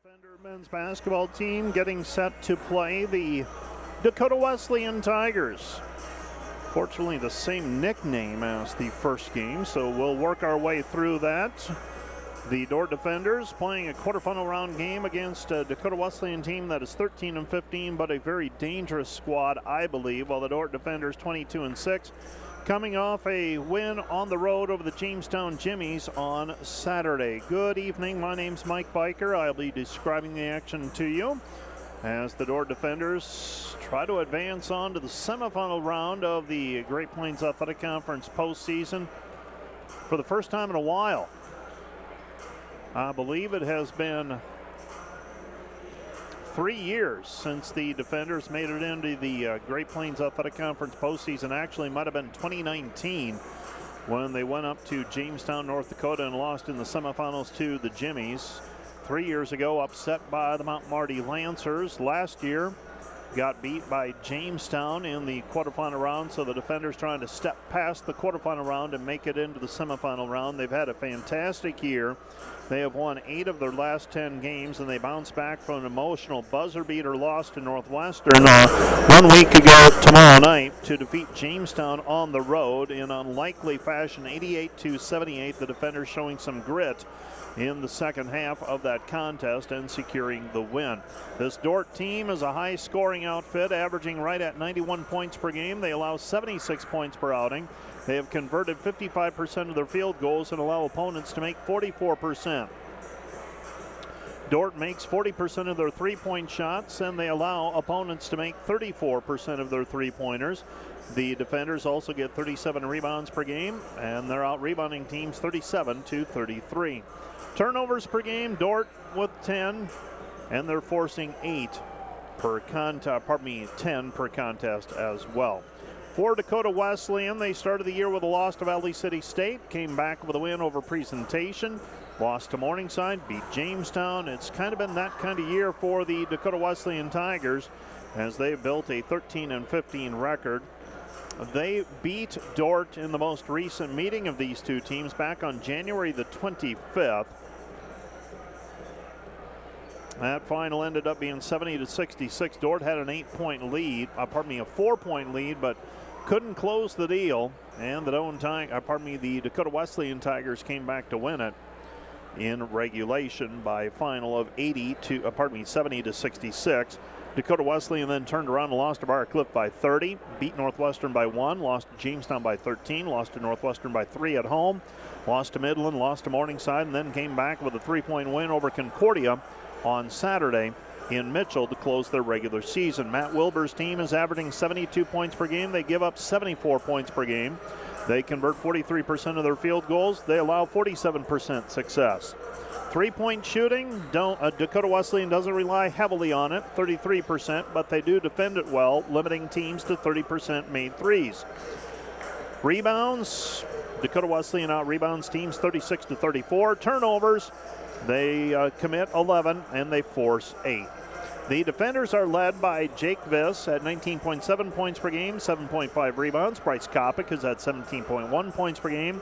Defender men's basketball team getting set to play the Dakota Wesleyan Tigers. Fortunately, the same nickname as the first game, so we'll work our way through that. The Dordt Defenders playing a quarterfinal round game against a Dakota Wesleyan team that is 13-15, but a very dangerous squad, I believe, while the Dordt Defenders 22-6. Coming off a win on the road over the Jamestown Jimmies on Saturday. Good evening, my name's Mike Biker. I'll be describing the action to you as the Dordt Defenders try to advance on to the semifinal round of the Great Plains Athletic Conference postseason for the first time in a while. I believe it has been 3 years since the Defenders made it into the Great Plains Athletic Conference postseason. Actually, might have been 2019 when they went up to Jamestown, North Dakota and lost in the semifinals to the Jimmies. 3 years ago, upset by the Mount Marty Lancers. Last year, got beat by Jamestown in the quarterfinal round, so the Defenders trying to step past the quarterfinal round and make it into the semifinal round. They've had a fantastic year. They have won 8 of their last 10 games, and they bounced back from an emotional buzzer beater loss to Northwestern 1 week ago tomorrow night to defeat Jamestown on the road in unlikely fashion, 88-78. The Defenders showing some grit in the second half of that contest and securing the win. This Dordt team is a high-scoring outfit, averaging right at 91 points per game. They allow 76 points per outing. They have converted 55% of their field goals and allow opponents to make 44%. Dordt makes 40% of their three-point shots, and they allow opponents to make 34% of their three-pointers. The Defenders also get 37 rebounds per game, and they're out-rebounding teams 37-33. Turnovers per game, Dordt with 10, and they're forcing 10 per contest as well. For Dakota Wesleyan, they started the year with a loss to Valley City State, came back with a win over Presentation, lost to Morningside, beat Jamestown. It's kind of been that kind of year for the Dakota Wesleyan Tigers as they built a 13-15 record. They beat Dordt in the most recent meeting of these two teams back on January the 25th. That final ended up being 70-66. Dordt had an 4-point lead, but couldn't close the deal. And the Dakota Wesleyan Tigers came back to win it in regulation by a final of 70-66. Dakota Wesleyan then turned around and lost to Bar Cliff by 30, beat Northwestern by 1, lost to Jamestown by 13, lost to Northwestern by 3 at home, lost to Midland, lost to Morningside, and then came back with a 3-point win over Concordia on Saturday in Mitchell to close their regular season. Matt Wilbur's team is averaging 72 points per game. They give up 74 points per game. They convert 43% of their field goals. They allow 47% success. Three-point shooting, Dakota Wesleyan doesn't rely heavily on it, 33%, but they do defend it well, limiting teams to 30% made threes. Rebounds, Dakota Wesleyan out-rebounds teams 36-34. Turnovers, they commit 11 and they force 8. The Defenders are led by Jake Viss at 19.7 points per game, 7.5 rebounds. Bryce Kopic is at 17.1 points per game,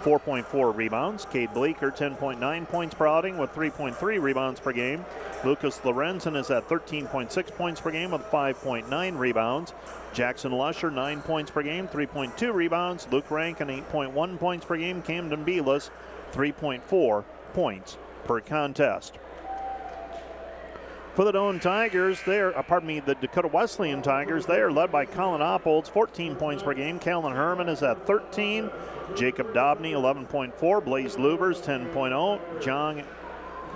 4.4 rebounds. Cade Bleeker, 10.9 points per outing with 3.3 rebounds per game. Lucas Lorenzen is at 13.6 points per game with 5.9 rebounds. Jackson Lusher, 9 points per game, 3.2 rebounds. Luke Rankin, 8.1 points per game. Camden Beelis, 3.4 points per contest. For the the Dakota Wesleyan Tigers, they are led by Colin Opholds, 14 points per game. Callan Herman is at 13. Jacob Dobney, 11.4. Blaze Lubers, 10.0.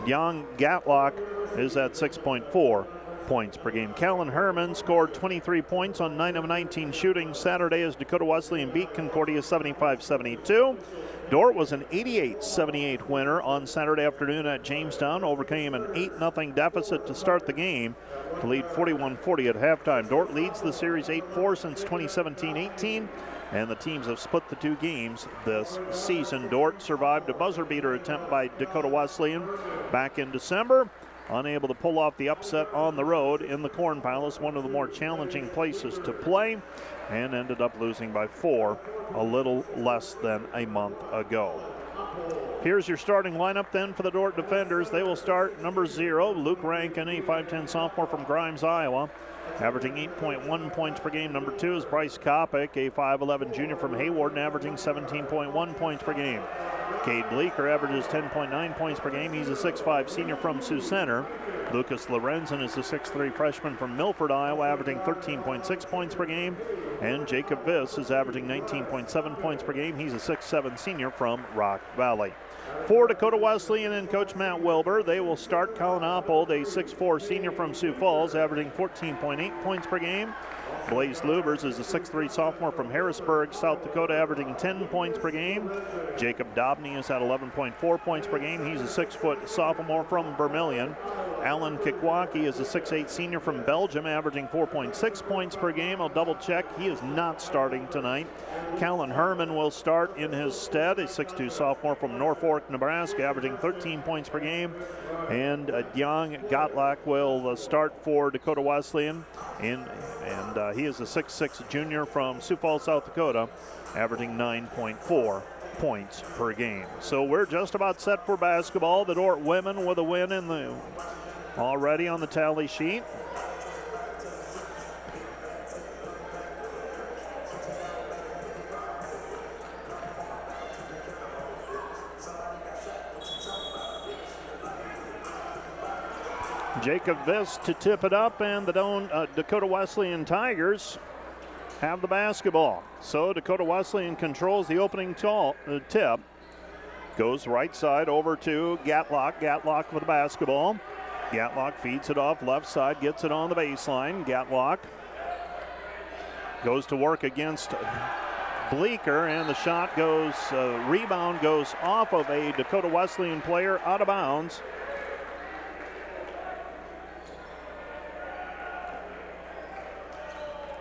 Jan Gatlock is at 6.4 points per game. Callan Herman scored 23 points on 9 of 19 shooting Saturday as Dakota Wesleyan beat Concordia 75-72. Dordt was an 88-78 winner on Saturday afternoon at Jamestown, overcame an 8-0 deficit to start the game to lead 41-40 at halftime. Dordt leads the series 8-4 since 2017-18, and the teams have split the two games this season. Dordt survived a buzzer beater attempt by Dakota Wesleyan back in December, unable to pull off the upset on the road in the Corn Palace, one of the more challenging places to play, and ended up losing by 4 a little less than a month ago. Here's your starting lineup then for the Dordt defenders. They will start number 0, Luke Rankin, a 5'10 sophomore from Grimes, Iowa, averaging 8.1 points per game. Number 2 is Bryce Kopic, a 5'11 junior from Hayward, and averaging 17.1 points per game. Cade Bleeker averages 10.9 points per game. He's a 6'5 senior from Sioux Center. Lucas Lorenzen is a 6'3 freshman from Milford, Iowa, averaging 13.6 points per game. And Jacob Viss is averaging 19.7 points per game. He's a 6'7 senior from Rock Valley. For Dakota Wesleyan and Coach Matt Wilbur, they will start Colin Oppold, a 6'4 senior from Sioux Falls, averaging 14.8 points per game. Blaze Lubers is a 6'3 sophomore from Harrisburg, South Dakota, averaging 10 points per game. Jacob Dobney is at 11.4 points per game. He's a 6' sophomore from Vermilion. Alan Kikwaki is a 6'8 senior from Belgium, averaging 4.6 points per game. I'll double check. He is not starting tonight. Callan Herman will start in his stead, a 6'2 sophomore from Norfolk, Nebraska, averaging 13 points per game. And Young Gottlack will start for Dakota Wesleyan. And he is a 6'6 junior from Sioux Falls, South Dakota, averaging 9.4 points per game. So we're just about set for basketball. The Dordt women with a win in the already on the tally sheet. Jacob Viss to tip it up, and the Dakota Wesleyan Tigers have the basketball. So Dakota Wesleyan controls the opening tip. Goes right side over to Gatlock. Gatlock with the basketball. Gatlock feeds it off left side, gets it on the baseline. Gatlock goes to work against Bleeker, and the shot goes, rebound goes off of a Dakota Wesleyan player out of bounds.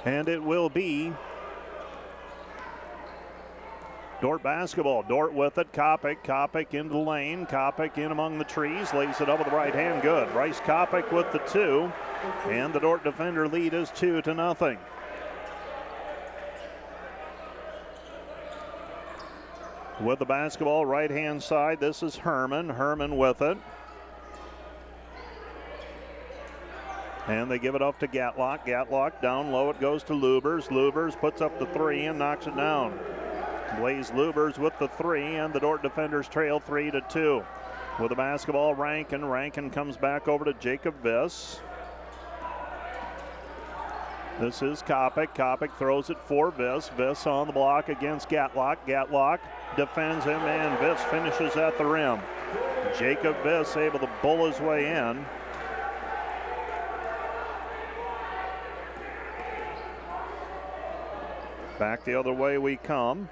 And it will be Dordt basketball. Dordt with it. Kopic into the lane. Kopic in among the trees. Lays it up with the right hand. Good. Bryce Kopic with the 2. And the Dordt defender lead is 2-0. With the basketball, right hand side, this is Herman. Herman with it. And they give it off to Gatlock. Gatlock down low. It goes to Lubers. Lubers puts up the 3 and knocks it down. Blaze Lubers with the 3, and the Dordt defenders trail 3-2. With the basketball, Rankin. Rankin comes back over to Jacob Viss. This is Kopic. Kopic throws it for Viss. Viss on the block against Gatlock. Gatlock defends him, and Viss finishes at the rim. Jacob Viss able to bull his way in. Back the other way we come.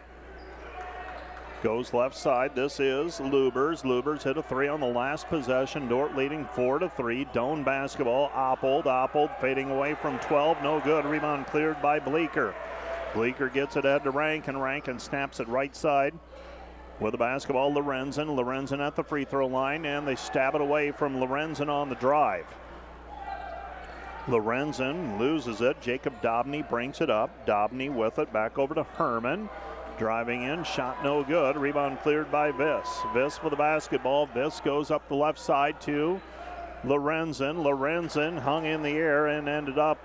Goes left side. This is Lubers. Lubers hit a 3 on the last possession. Dordt leading 4-3. Doan basketball. Oppold fading away from 12. No good. Rebound cleared by Bleeker. Bleeker gets it ahead to Rankin. Rankin snaps it right side. With the basketball, Lorenzen. Lorenzen at the free throw line, and they stab it away from Lorenzen on the drive. Lorenzen loses it. Jacob Dobney brings it up. Dobney with it. Back over to Herman. Driving in. Shot no good. Rebound cleared by Viss. Viss with the basketball. Viss goes up the left side to Lorenzen. Lorenzen hung in the air and ended up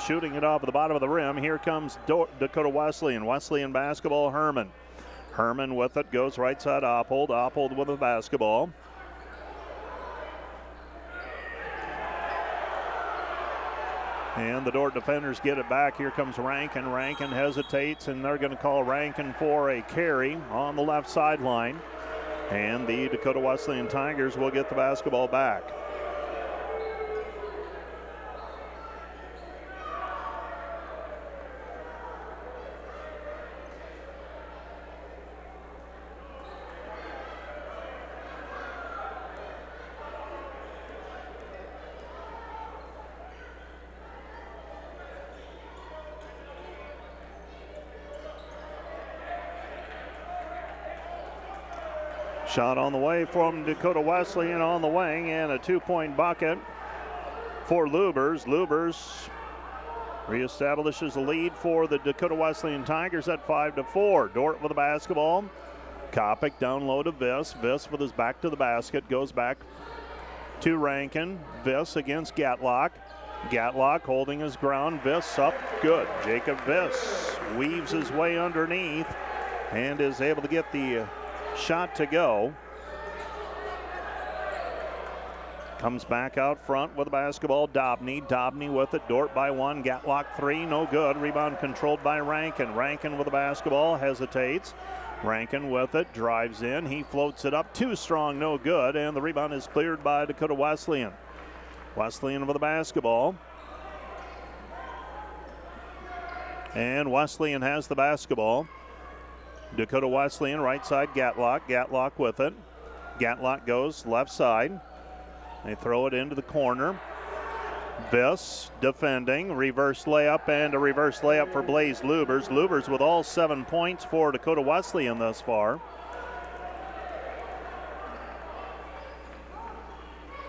shooting it off at the bottom of the rim. Here comes Dakota Wesleyan. Wesleyan basketball. Herman. Herman with it. Goes right side. Oppold. Oppold with the basketball. And the Dordt defenders get it back. Here comes Rankin. Rankin hesitates, and they're going to call Rankin for a carry on the left sideline. And the Dakota Wesleyan Tigers will get the basketball back. Shot on the way from Dakota Wesleyan on the wing, and a 2-point bucket for Lubers. Lubers reestablishes a lead for the Dakota Wesleyan Tigers at 5-4. Dordt with the basketball. Kopic down low to Viss. Viss with his back to the basket goes back to Rankin. Viss against Gatlock. Gatlock holding his ground. Viss up, good. Jacob Viss weaves his way underneath and is able to get the shot to go. Comes back out front with the basketball. Dobney. Dobney with it. Dordt by one. Gatlock three. No good. Rebound controlled by Rankin. Rankin with the basketball. Hesitates. Rankin with it. Drives in. He floats it up. Too strong. No good. And the rebound is cleared by Dakota Wesleyan. Wesleyan with the basketball. And Wesleyan has the basketball. Dakota Wesleyan right side. Gatlock. Gatlock with it. Gatlock goes left side. They throw it into the corner. Viss defending, reverse layup, and a reverse layup for Blaze Lubers. Lubers with all 7 points for Dakota Wesleyan thus far.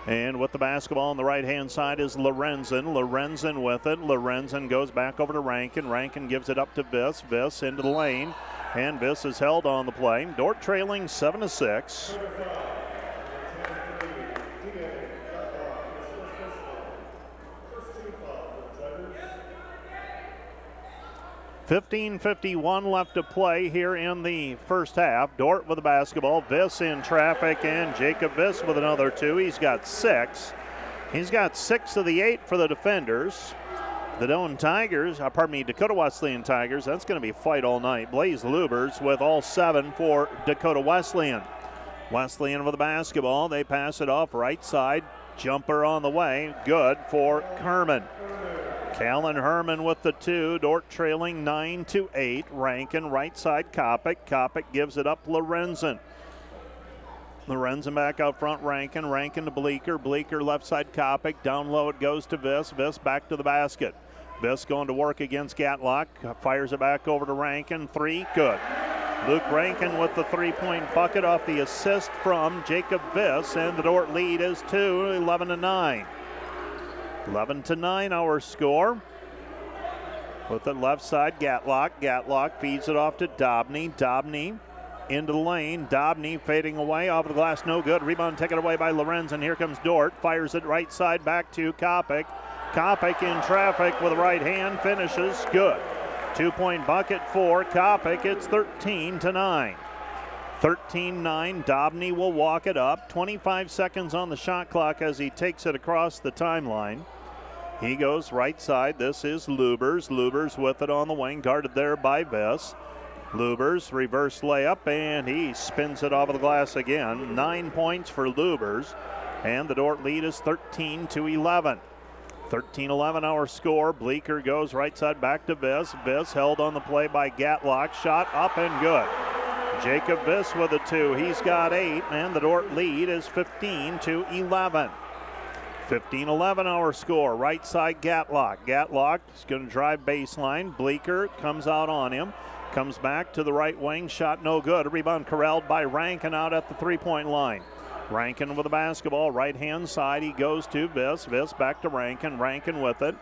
And with the basketball on the right-hand side is Lorenzen. Lorenzen with it. Lorenzen goes back over to Rankin. Rankin gives it up to Viss. Viss into the lane, and Viss is held on the play. Dordt trailing 7-6. 15:51 left to play here in the first half. Dordt with the basketball. Viss in traffic, and Jacob Viss with another two. He's got 6. He's got 6 of the 8 for the defenders. The Dakota Wesleyan Tigers, that's going to be a fight all night. Blaze Lubers with all 7 for Dakota Wesleyan. Wesleyan with the basketball. They pass it off right side. Jumper on the way. Good for Herman. Callan Herman with the 2. Dordt trailing 9-8. Rankin right side. Kopic. Kopic gives it up. Lorenzen. Lorenzen back out front. Rankin. Rankin to Bleeker. Bleeker left side. Kopic. Down low it goes to Viss. Viss back to the basket. Viss going to work against Gatlock. Fires it back over to Rankin. 3. Good. Luke Rankin with the 3-point bucket off the assist from Jacob Viss, and the Dordt lead is 11-9. 11-9 our score. With the left side, Gatlock. Gatlock feeds it off to Dobney. Dobney into the lane. Dobney fading away off the glass. No good. Rebound taken away by Lorenz, and here comes Dordt. Fires it right side back to Kopic. Kopic in traffic with the right hand. Finishes. Good. 2-point bucket for Kopic. It's 13-9. 13-9. Dobney will walk it up. 25 seconds on the shot clock as he takes it across the timeline. He goes right side. This is Lubers. Lubers with it on the wing, guarded there by Viss. Lubers, reverse layup, and he spins it off of the glass again. 9 points for Lubers, and the Dordt lead is 13-11. 13-11 our score. Bleeker goes right side back to Viss. Viss held on the play by Gatlock. Shot up and good. Jacob Viss with a 2. He's got 8, and the Dordt lead is 15-11. 15-11 our score. Right side Gatlock. Gatlock is going to drive baseline. Bleeker comes out on him. Comes back to the right wing. Shot no good. A rebound corralled by Rankin out at the 3-point line. Rankin with the basketball. Right-hand side. He goes to Viss. Viss back to Rankin. Rankin with it.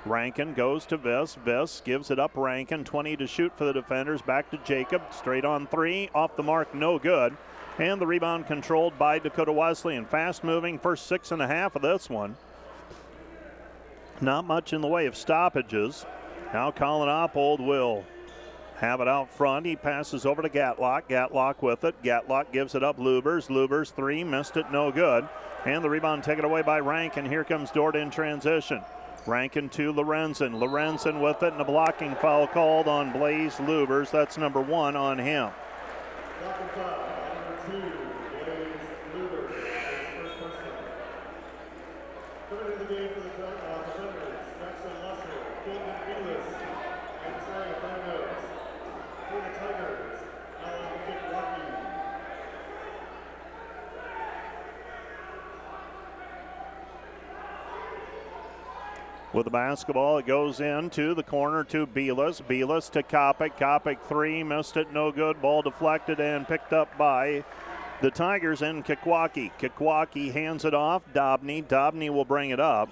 Rankin goes to Viss. Viss gives it up. Rankin 20 to shoot for the defenders. Back to Jacob. Straight on 3. Off the mark. No good. And the rebound controlled by Dakota Wesleyan. Fast moving first 6.5 of this one. Not much in the way of stoppages. Now Colin Oppold will have it out front. He passes over to Gatlock. Gatlock with it. Gatlock gives it up. Lubers. Lubers 3. Missed it. No good. And the rebound taken away by Rankin. Here comes Dordt in transition. Rankin to Lorenzen. Lorenzen with it, and a blocking foul called on Blaze Lubers. That's number 1 on him. With the basketball, it goes into the corner to Belis. Belis to Kopic. Kopic 3, missed it, no good. Ball deflected and picked up by the Tigers and Kikwaki. Kikwaki hands it off. Dobney. Dobney will bring it up.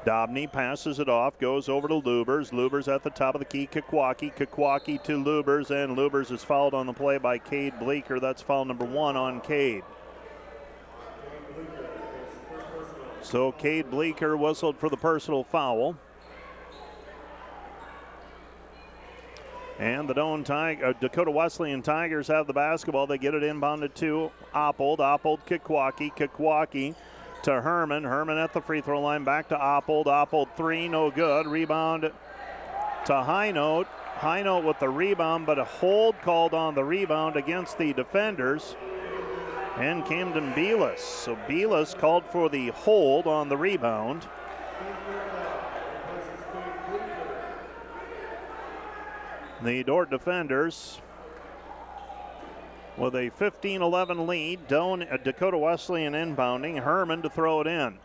Dobney passes it off, goes over to Lubers. Lubers at the top of the key. Kekwaki to Lubers, and Lubers is fouled on the play by Cade Bleeker. That's foul number 1 on Cade. So Cade Bleeker whistled for the personal foul. And the Dakota Wesleyan Tigers have the basketball. They get it inbounded to Oppold. Kekwaki to Herman. Herman at the free throw line, back to Oppold. Oppold 3, no good. Rebound to Highnote. Highnote with the rebound, but a hold called on the rebound against the defenders and Camden Belis. So Belis called for the hold on the rebound. The Dordt defenders with a 15-11 lead. Dakota Wesleyan inbounding. Herman to throw it in.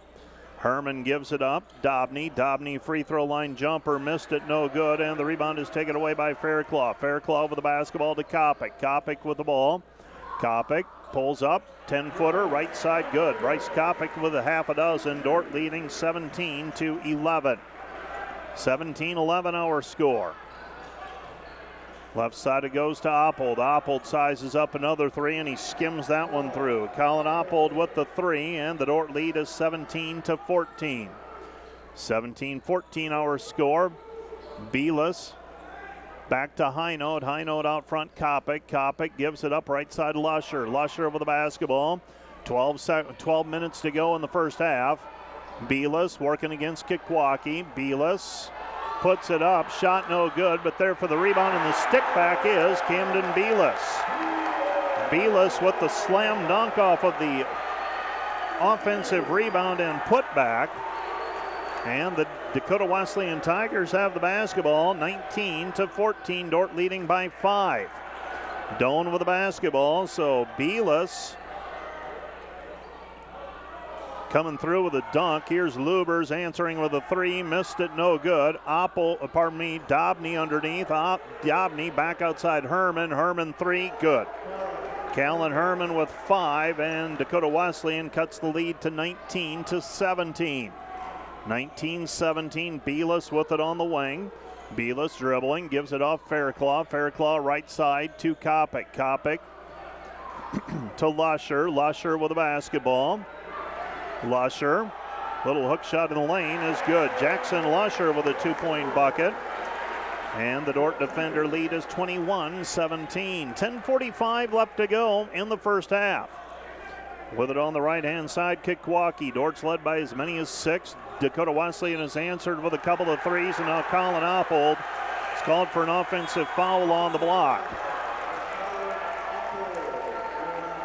Herman gives it up. Dobney free throw line jumper, missed it, no good, and the rebound is taken away by Fairclough. Fairclough with the basketball to Kopic. Kopic with the ball. Kopic pulls up, 10-footer, right side good. Bryce Kopic with a half a dozen. Dordt leading 17-11. 17-11 our score. Left side it goes to Oppold. Oppold sizes up another 3, and he skims that one through. Colin Oppold with the 3, and the Dordt lead is 17-14. 17-14 our score. Belis back to Highnote. Highnote out front, Kopic. Kopic gives it up right side, Lusher. Lusher with the basketball. 12 minutes to go in the first half. Belis working against Kekwaki. Belis puts it up, shot no good, but there for the rebound and the stick back is Camden Belis. Belis with the slam dunk off of the offensive rebound and putback. And the Dakota Wesleyan Tigers have the basketball, 19-14, Dordt leading by 5. Doan with the basketball, so Belis coming through with a dunk. Here's Lubers answering with a 3. Missed it, no good. Dobney underneath. Dobney back outside Herman. Herman 3, good. Callan Herman with 5, and Dakota Wesleyan cuts the lead to 19-17. 19-17, Belis with it on the wing. Belis dribbling, gives it off Fairclough. Fairclough right side to Kopic. Kopic to Lusher. Lusher with the basketball. Lusher, little hook shot in the lane is good. Jackson Lusher with a 2-point bucket. And the Dordt defender lead is 21-17. 10:45 left to go in the first half. With it on the right-hand side, Kekwaki. Dordt's led by as many as 6. Dakota Wesleyan has answered with a couple of 3s, and now Colin Oppold is called for an offensive foul on the block.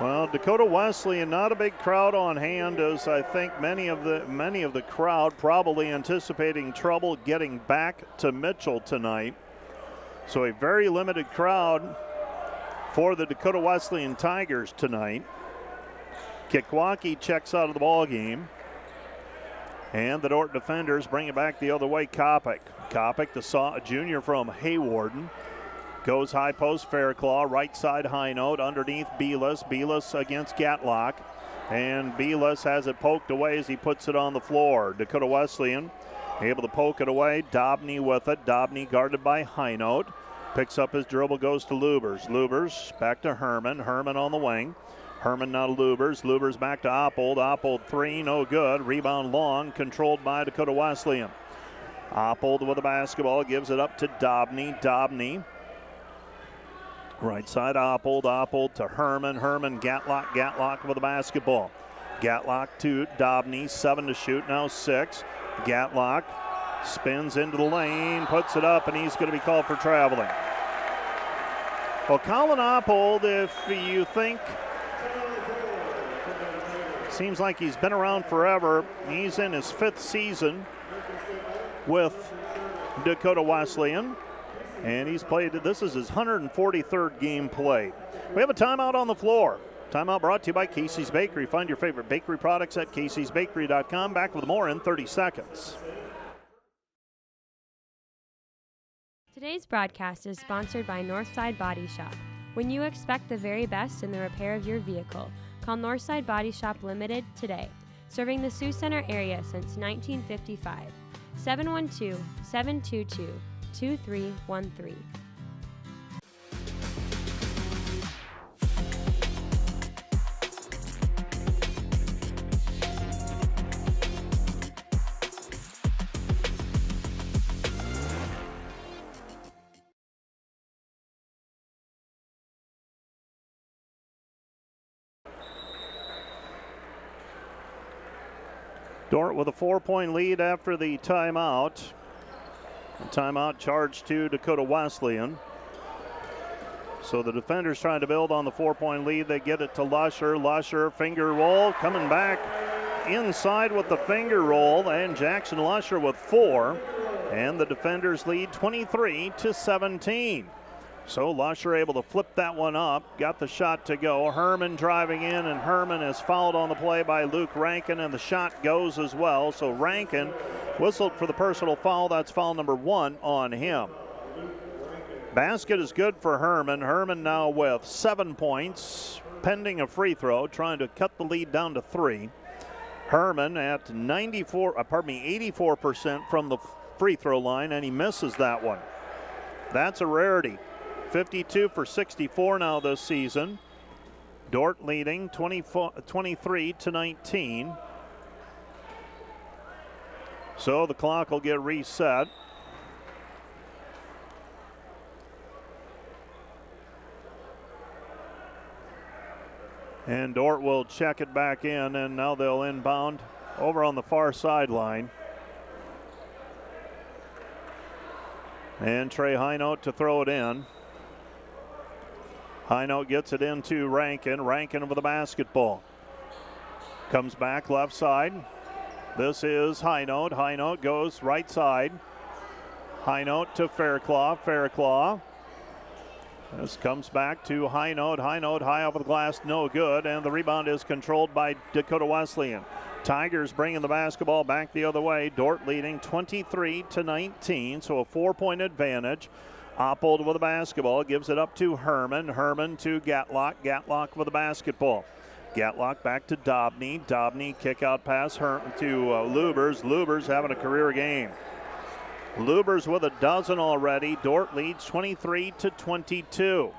Well, Dakota Wesleyan, not a big crowd on hand, as I think many of the crowd probably anticipating trouble getting back to Mitchell tonight. So a very limited crowd for the Dakota Wesleyan Tigers tonight. Kekwaki checks out of the ball game, and the Dordt defenders bring it back the other way. Kopic, the junior from Haywarden. Goes high post, Fairclough, right side Highnote, underneath Belis. Belis against Gatlock, and Belis has it poked away as he puts it on the floor. Dakota Wesleyan able to poke it away. Dobney with it. Dobney guarded by Highnote. Picks up his dribble, goes to Lubers. Lubers back to Herman. Herman on the wing. Herman now to Lubers. Lubers back to Oppold. Oppold 3, no good. Rebound long, controlled by Dakota Wesleyan. Oppold with the basketball, gives it up to Dobney. Dobney. Right side Oppold to Herman. Herman, Gatlock with the basketball. Gatlock to Dobney, 7 to shoot, now 6. Gatlock spins into the lane, puts it up, and he's going to be called for traveling. Well, Colin Oppold, if you think, seems like he's been around forever. He's in his 5th season with Dakota Wesleyan. And he's played, this is his 143rd game played. We have a timeout on the floor. Timeout brought to you by Casey's Bakery. Find your favorite bakery products at caseysbakery.com. Back with more in 30 seconds. Today's broadcast is sponsored by Northside Body Shop. When you expect the very best in the repair of your vehicle, call Northside Body Shop Limited today. Serving the Sioux Center area since 1955. 712-722-2313. Dordt with a 4-point lead after the timeout. The timeout charged to Dakota Wesleyan. So the defenders trying to build on the 4-point lead. They get it to Lusher. Lusher, finger roll, coming back inside with the finger roll, and Jackson Lusher with 4. And the defenders lead 23-17. So Lusher able to flip that one up, got the shot to go. Herman driving in, and Herman is fouled on the play by Luke Rankin, and the shot goes as well. So Rankin whistled for the personal foul. That's foul number 1 on him. Basket is good for Herman. Herman now with 7 points, pending a free throw, trying to cut the lead down to 3. Herman at 84% from the free throw line, and he misses that one. That's a rarity. 52 for 64 now this season. Dordt leading 23-19. So the clock will get reset. And Dordt will check it back in, and now they'll inbound over on the far sideline. And Trey Highnote to throw it in. Highnote gets it into Rankin. Rankin with the basketball. Comes back left side. This is Highnote. Highnote goes right side. Highnote to Fairclough. Fairclough. This comes back to Highnote. Highnote high off of the glass, no good. And the rebound is controlled by Dakota Wesleyan. Tigers bringing the basketball back the other way. Dordt leading 23-19, so a 4-point advantage. Oppold with the basketball, gives it up to Herman. Herman to Gatlock. Gatlock with the basketball. Gatlock back to Dobney. Dobney kick out pass to Lubers. Lubers having a career game. Lubers with a dozen already. Dordt leads 23-22.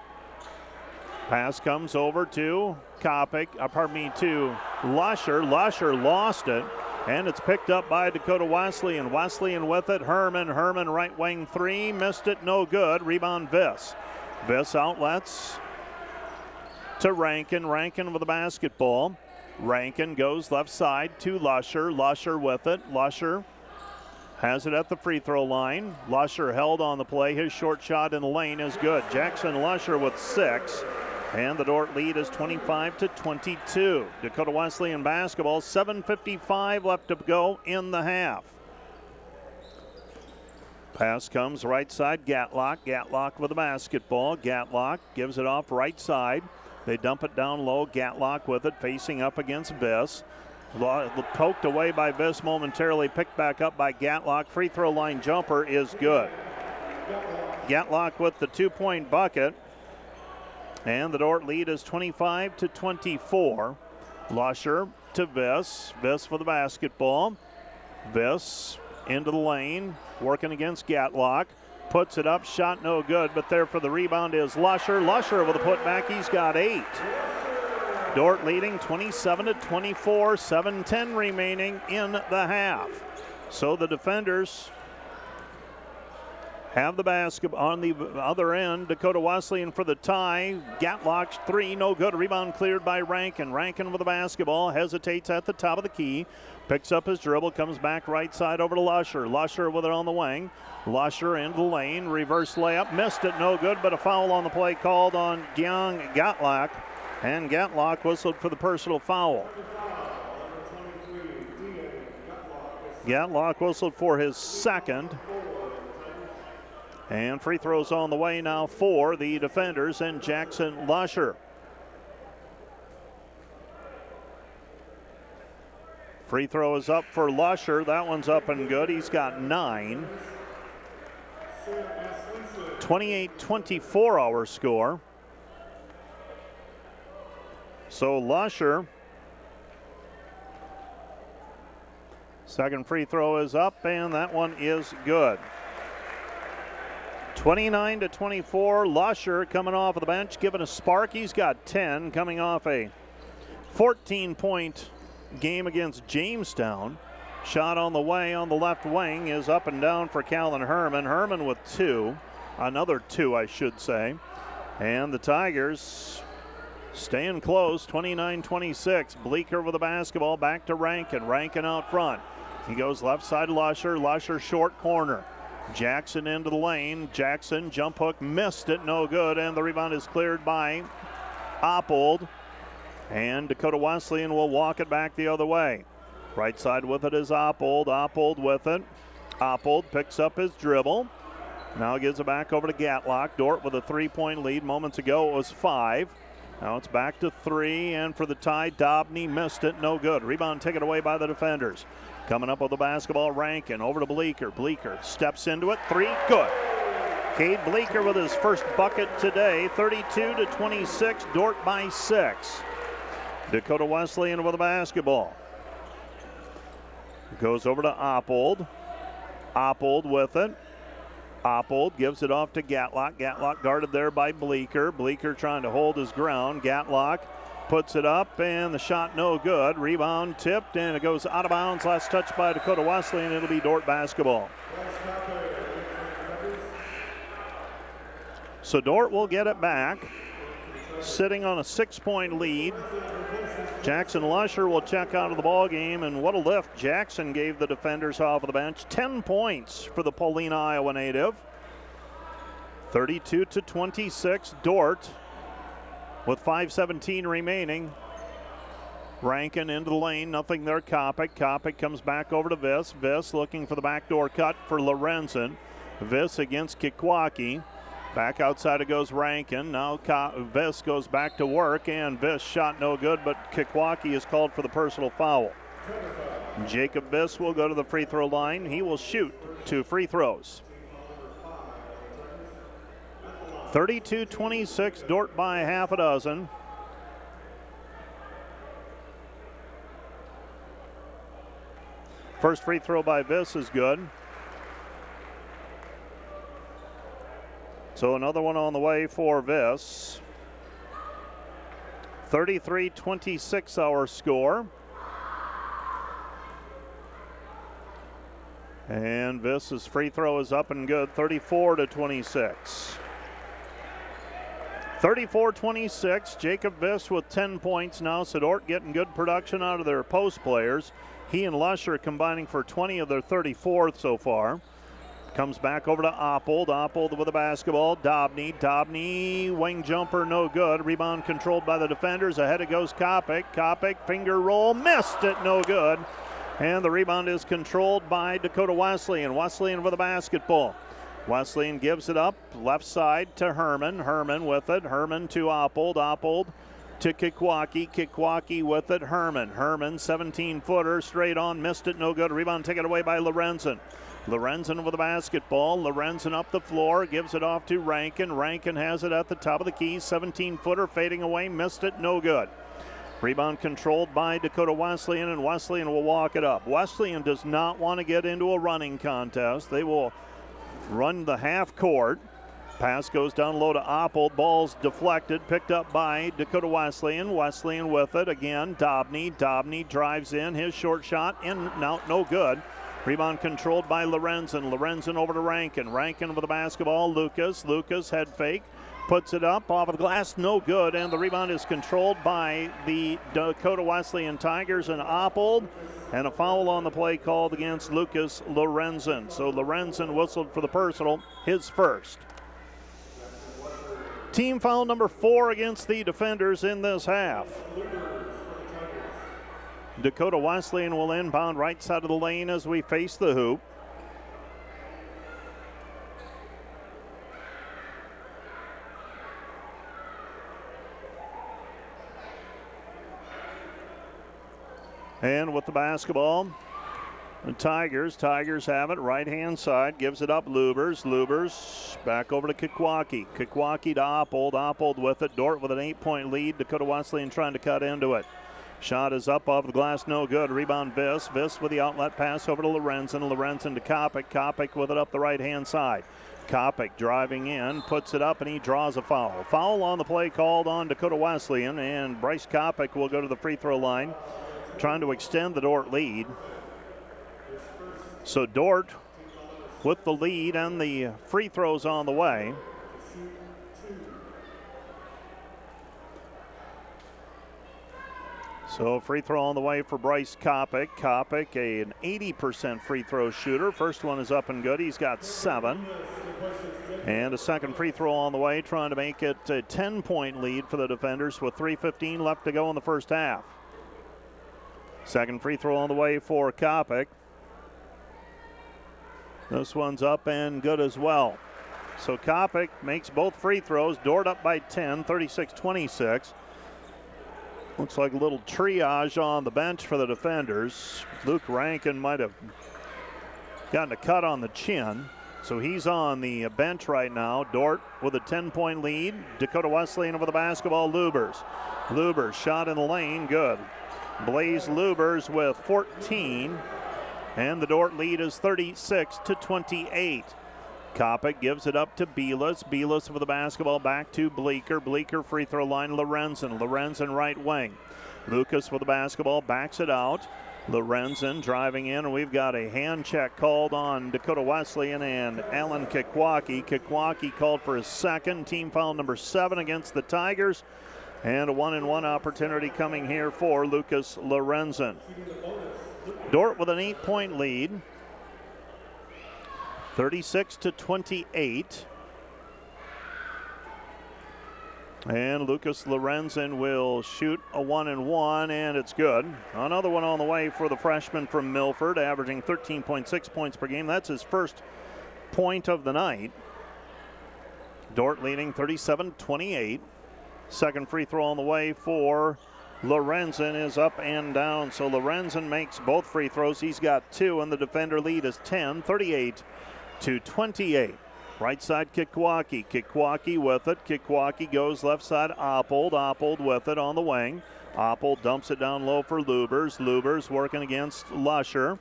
Pass comes over to to Lusher. Lusher lost it, and it's picked up by Dakota Wesleyan. Wesleyan with it. Herman. Herman right wing 3. Missed it. No good. Rebound Viss. Viss outlets to Rankin. Rankin with the basketball. Rankin goes left side to Lusher. Lusher with it. Lusher has it at the free throw line. Lusher held on the play. His short shot in the lane is good. Jackson Lusher with 6. And the Dordt lead is 25-22. Dakota Wesleyan basketball, 7:55 left to go in the half. Pass comes right side, Gatlock. Gatlock with the basketball. Gatlock gives it off right side. They dump it down low. Gatlock with it, facing up against Viss. Poked away by Viss momentarily, picked back up by Gatlock. Free throw line jumper is good. Gatlock with the 2-point bucket. And the Dordt lead is 25-24. Lusher to Viss. Viss for the basketball. Viss into the lane, working against Gatlock. Puts it up, shot no good, but there for the rebound is Lusher. Lusher with a putback, he's got 8. Dordt leading 27-24, 7:10 remaining in the half. So the defenders have the basketball on the other end. Dakota Wesleyan for the tie. Gatlock's 3, no good. Rebound cleared by Rankin. Rankin with the basketball, hesitates at the top of the key. Picks up his dribble, comes back right side over to Lusher. Lusher with it on the wing. Lusher into the lane, reverse layup. Missed it, no good, but a foul on the play called on Gyang Gatlock. And Gatlock whistled for the personal foul. Gatlock whistled for his second. And free throws on the way now for the defenders and Jackson Lusher. Free throw is up for Lusher. That one's up and good. He's got 9. 28-24 our score. So Lusher Second free throw is up, and that one is good. 29-24, Lusher coming off of the bench, giving a spark. He's got 10, coming off a 14-point game against Jamestown. Shot on the way on the left wing is up and down for Callan Herman. Herman with 2, another 2, I should say. And the Tigers staying close, 29-26. Bleeker with the basketball, back to Rankin. Rankin out front. He goes left side, Lusher. Lusher short corner. Jackson into the lane. Jackson jump hook, missed it, no good, and the rebound is cleared by Oppold. And Dakota Wesleyan will walk it back the other way. Right side with it is Oppold. Oppold with it. Oppold picks up his dribble. Now gives it back over to Gatlock. Dordt with a 3-point lead. Moments ago it was 5. Now it's back to 3, and for the tie, Dobney missed it, no good. Rebound taken away by the defenders. Coming up with the basketball, Rankin over to Bleeker. Bleeker steps into it, 3, good. Cade Bleeker with his first bucket today, 32-26, Dordt by 6. Dakota Wesleyan with the basketball. Goes over to Oppold. Oppold with it. Oppold gives it off to Gatlock. Gatlock guarded there by Bleeker. Bleeker trying to hold his ground. Gatlock puts it up, and the shot no good. Rebound tipped, and it goes out of bounds. Last touch by Dakota Wesleyan. It'll be Dordt basketball. So Dordt will get it back, sitting on a 6-point lead. Jackson Lusher will check out of the ball game, and what a lift Jackson gave the defenders off of the bench. 10 points for the Paulina, Iowa native. 32-26, Dordt with 5:17 remaining. Rankin into the lane, nothing there. Kopic. Kopic comes back over to Viss. Viss looking for the backdoor cut for Lorenzen. Viss against Kikwaki. Back outside it goes Rankin. Now Viss goes back to work, and Viss shot no good, but Kikwaki is called for the personal foul. Jacob Viss will go to the free throw line. He will shoot 2 free throws. 32-26, Dordt by half a dozen. First free throw by Viss is good. So another one on the way for Viss. 33-26 our score. And Viss's free throw is up and good, 34-26. 34-26, Jacob Viss with 10 points now. So Dordt getting good production out of their post players. He and Lusher combining for 20 of their 34 so far. Comes back over to Oppold. Oppold with the basketball. Dobney, wing jumper, no good. Rebound controlled by the defenders. Ahead it goes Kopic. Kopic, finger roll, missed it, no good. And the rebound is controlled by Dakota Wesleyan. Wesleyan with the basketball. Wesleyan gives it up, left side to Herman. Herman with it. Herman to Oppold. Oppold to Kikwaki. Kikwaki with it. Herman, 17-footer, straight on, missed it, no good. Rebound taken away by Lorenzen. Lorenzen with the basketball. Lorenzen up the floor, gives it off to Rankin. Rankin has it at the top of the key. 17-footer fading away, missed it, no good. Rebound controlled by Dakota Wesleyan, and Wesleyan will walk it up. Wesleyan does not want to get into a running contest. They will run the half court. Pass goes down low to Oppold. Ball's deflected, picked up by Dakota Wesleyan. Wesleyan with it again. Dobney. Dobney drives in his short shot, in and out, no good. Rebound controlled by Lorenzen. Lorenzen over to Rankin. Rankin with the basketball. Lucas head fake. Puts it up off of the glass, no good. And the rebound is controlled by the Dakota Wesleyan Tigers and Oppold. And a foul on the play called against Lucas Lorenzen. So Lorenzen whistled for the personal, his first. Team foul number 4 against the defenders in this half. Dakota Wesleyan will inbound right side of the lane as we face the hoop. And with the basketball, the Tigers have it, right-hand side, gives it up, Lubers back over to Kikwaki. Kikwaki to Oppold with it. Dordt with an 8-point lead. Dakota Wesleyan trying to cut into it. Shot is up off the glass, no good. Rebound Viss. Viss with the outlet pass over to Lorenzen. Lorenzen to Kopic. Kopic with it up the right-hand side. Kopic driving in, puts it up, and he draws a foul. Foul on the play called on Dakota Wesleyan, and Bryce Kopic will go to the free throw line, trying to extend the Dordt lead. So Dordt with the lead and the free throws on the way. So free throw on the way for Bryce Kopic. Kopic, an 80% free throw shooter. First one is up and good. He's got 7. And a second free throw on the way, trying to make it a 10-point lead for the defenders with 3:15 left to go in the first half. Second free throw on the way for Kopic. This one's up and good as well. So Kopic makes both free throws. Dordt up by 10, 36-26. Looks like a little triage on the bench for the defenders. Luke Rankin might have gotten a cut on the chin. So he's on the bench right now. Dordt with a 10-point lead. Dakota Wesleyan over the basketball. Lubers shot in the lane, good. Blaze Lubers with 14. And the Dordt lead is 36-28. Kopic gives it up to Bielis. Bielis with the basketball back to Bleeker. Bleeker free throw line, Lorenzen. Lorenzen right wing. Lucas with the basketball backs it out. Lorenzen driving in, and we've got a hand check called on Dakota Wesleyan and Alan Kikwaki. Kikwaki called for his second, team foul number 7 against the Tigers. And a 1-and-1 opportunity coming here for Lucas Lorenzen. Dordt with an 8-point lead. 36-28. And Lucas Lorenzen will shoot a 1-and-1, and it's good. Another one on the way for the freshman from Milford, averaging 13.6 points per game. That's his first point of the night. Dordt leading 37-28. Second free throw on the way for Lorenzen is up and down. So Lorenzen makes both free throws. He's got 2, and the defender lead is 10, 38-28. Right side, Kikwaki. Kikwaki with it. Kikwaki goes left side, Oppold. Oppold with it on the wing. Oppold dumps it down low for Lubers. Lubers working against Lusher.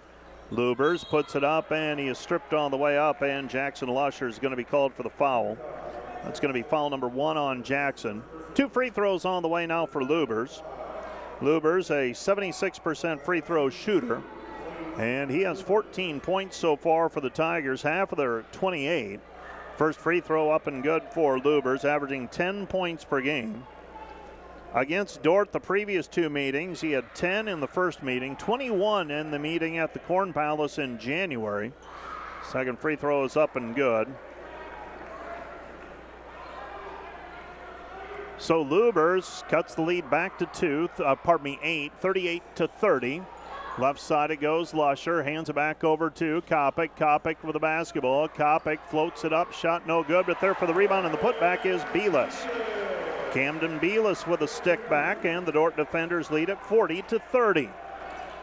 Lubers puts it up, and he is stripped on the way up, and Jackson Lusher is going to be called for the foul. That's going to be foul number 1 on Jackson. 2 free throws on the way now for Lubers. Lubers, a 76% free throw shooter, and he has 14 points so far for the Tigers, half of their 28. First free throw up and good for Lubers, averaging 10 points per game. Against Dordt, the previous 2 meetings, he had 10 in the first meeting, 21 in the meeting at the Corn Palace in January. Second free throw is up and good. So Lubers cuts the lead back to 8, 38-30. Left side it goes, Lusher hands it back over to Kopic. Kopic with the basketball. Kopic floats it up, shot no good, but there for the rebound and the putback is Bielis. Camden Bielis with a stick back, and the Dordt defenders lead at 40-30.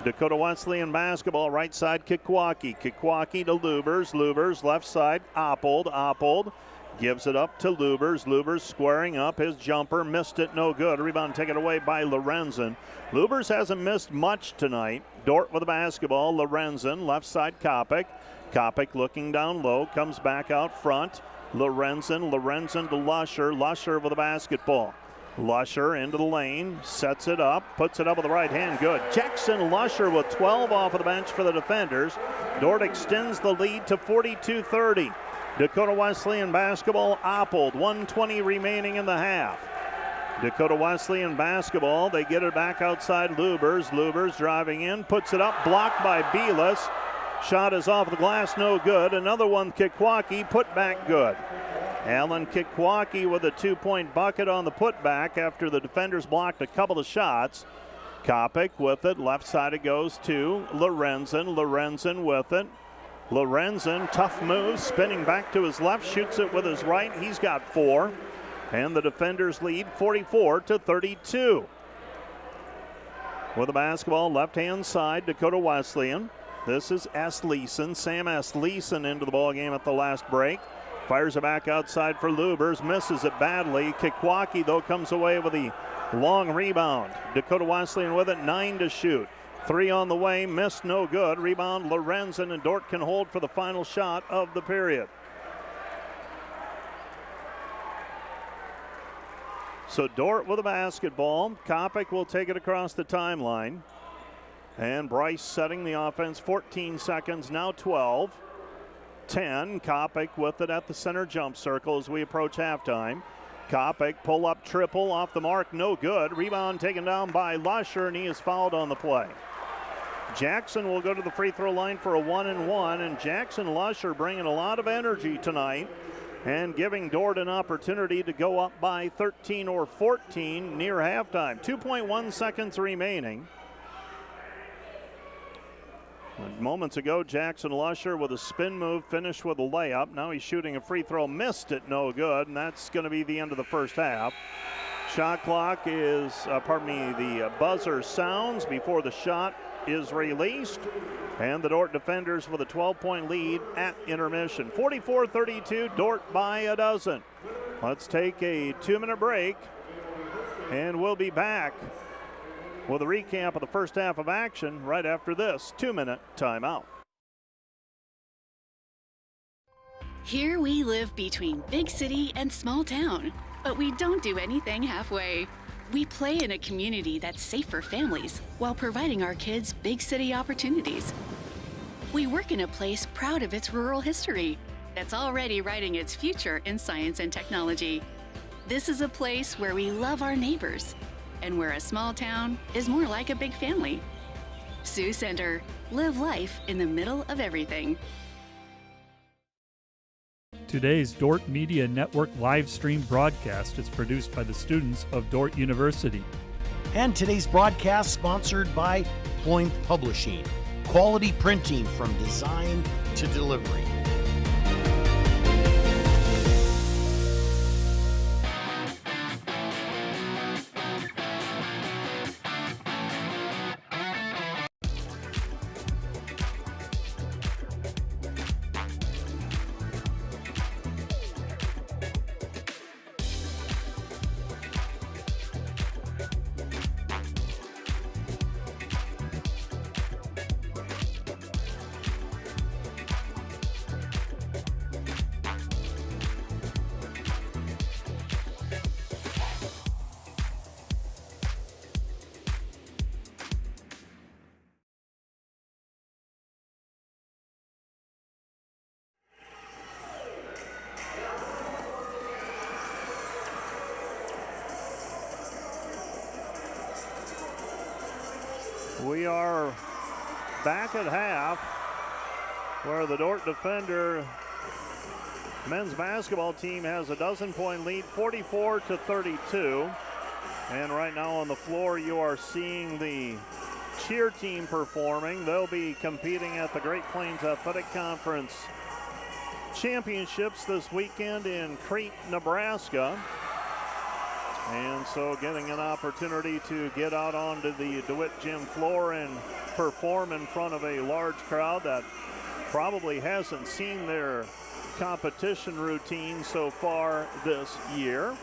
Dakota Wesleyan basketball, right side Kikwaki. Kikwaki to Lubers. Lubers left side, Oppold. Oppold gives it up to Lubers. Lubers squaring up his jumper, missed it, no good. Rebound taken away by Lorenzen. Lubers hasn't missed much tonight. Dordt with the basketball. Lorenzen left side, Kopic. Kopic looking down low, comes back out front. Lorenzen to Lusher. Lusher with the basketball. Lusher into the lane, sets it up, puts it up with the right hand, good. Jackson Lusher with 12 off of the bench for the defenders. Dordt extends the lead to 42-30. Dakota Wesleyan basketball, Oppold, 1:20 remaining in the half. Dakota Wesleyan basketball, they get it back outside Lubers. Lubers driving in, puts it up, blocked by Bielis. Shot is off the glass, no good. Another one, Kikwaki, put back good. Alan Kikwaki with a 2-point bucket on the putback after the defenders blocked a couple of shots. Kopic with it, left side it goes to Lorenzen. Lorenzen with it. Lorenzen, tough move, spinning back to his left, shoots it with his right. He's got 4. And the defenders lead 44-32. With the basketball, left-hand side, Dakota Wesleyan. This is S. Leeson, Sam S. Leeson into the ball game at the last break. Fires it back outside for Lubers, misses it badly. Kikwaki, though, comes away with the long rebound. Dakota Wesleyan with it, 9 to shoot. 3 on the way, missed, no good. Rebound, Lorenzen, and Dordt can hold for the final shot of the period. So Dordt with a basketball. Kopic will take it across the timeline. And Bryce setting the offense, 14 seconds, now 12. 10, Kopic with it at the center jump circle as we approach halftime. Kopic pull-up triple off the mark, no good. Rebound taken down by Lusher, and he is fouled on the play. Jackson will go to the free throw line for a 1-and-1, and Jackson Lusher bringing a lot of energy tonight and giving Dordt an opportunity to go up by 13 or 14 near halftime. 2.1 seconds remaining. Moments ago, Jackson Lusher with a spin move finished with a layup. Now he's shooting a free throw, missed it, no good, and that's going to be the end of the first half. Shot clock is, the buzzer sounds before the shot is released. And the Dordt defenders with a 12-point lead at intermission. 44-32, Dordt by a dozen. Let's take a 2-minute break, and we'll be back with a recap of the first half of action right after this 2-minute timeout. Here we live between big city and small town, but we don't do anything halfway. We play in a community that's safe for families while providing our kids big city opportunities. We work in a place proud of its rural history that's already writing its future in science and technology. This is a place where we love our neighbors and where a small town is more like a big family. Sioux Center, live life in the middle of everything. Today's Dordt Media Network live stream broadcast is produced by the students of Dordt University. And today's broadcast sponsored by Ployne Publishing. Quality printing from design to delivery. We are back at half, where the Dordt defender men's basketball team has a dozen-point lead, 44-32. And right now on the floor, you are seeing the cheer team performing. They'll be competing at the Great Plains Athletic Conference Championships this weekend in Crete, Nebraska. And so getting an opportunity to get out onto the DeWitt gym floor and perform in front of a large crowd that probably hasn't seen their competition routine so far this year.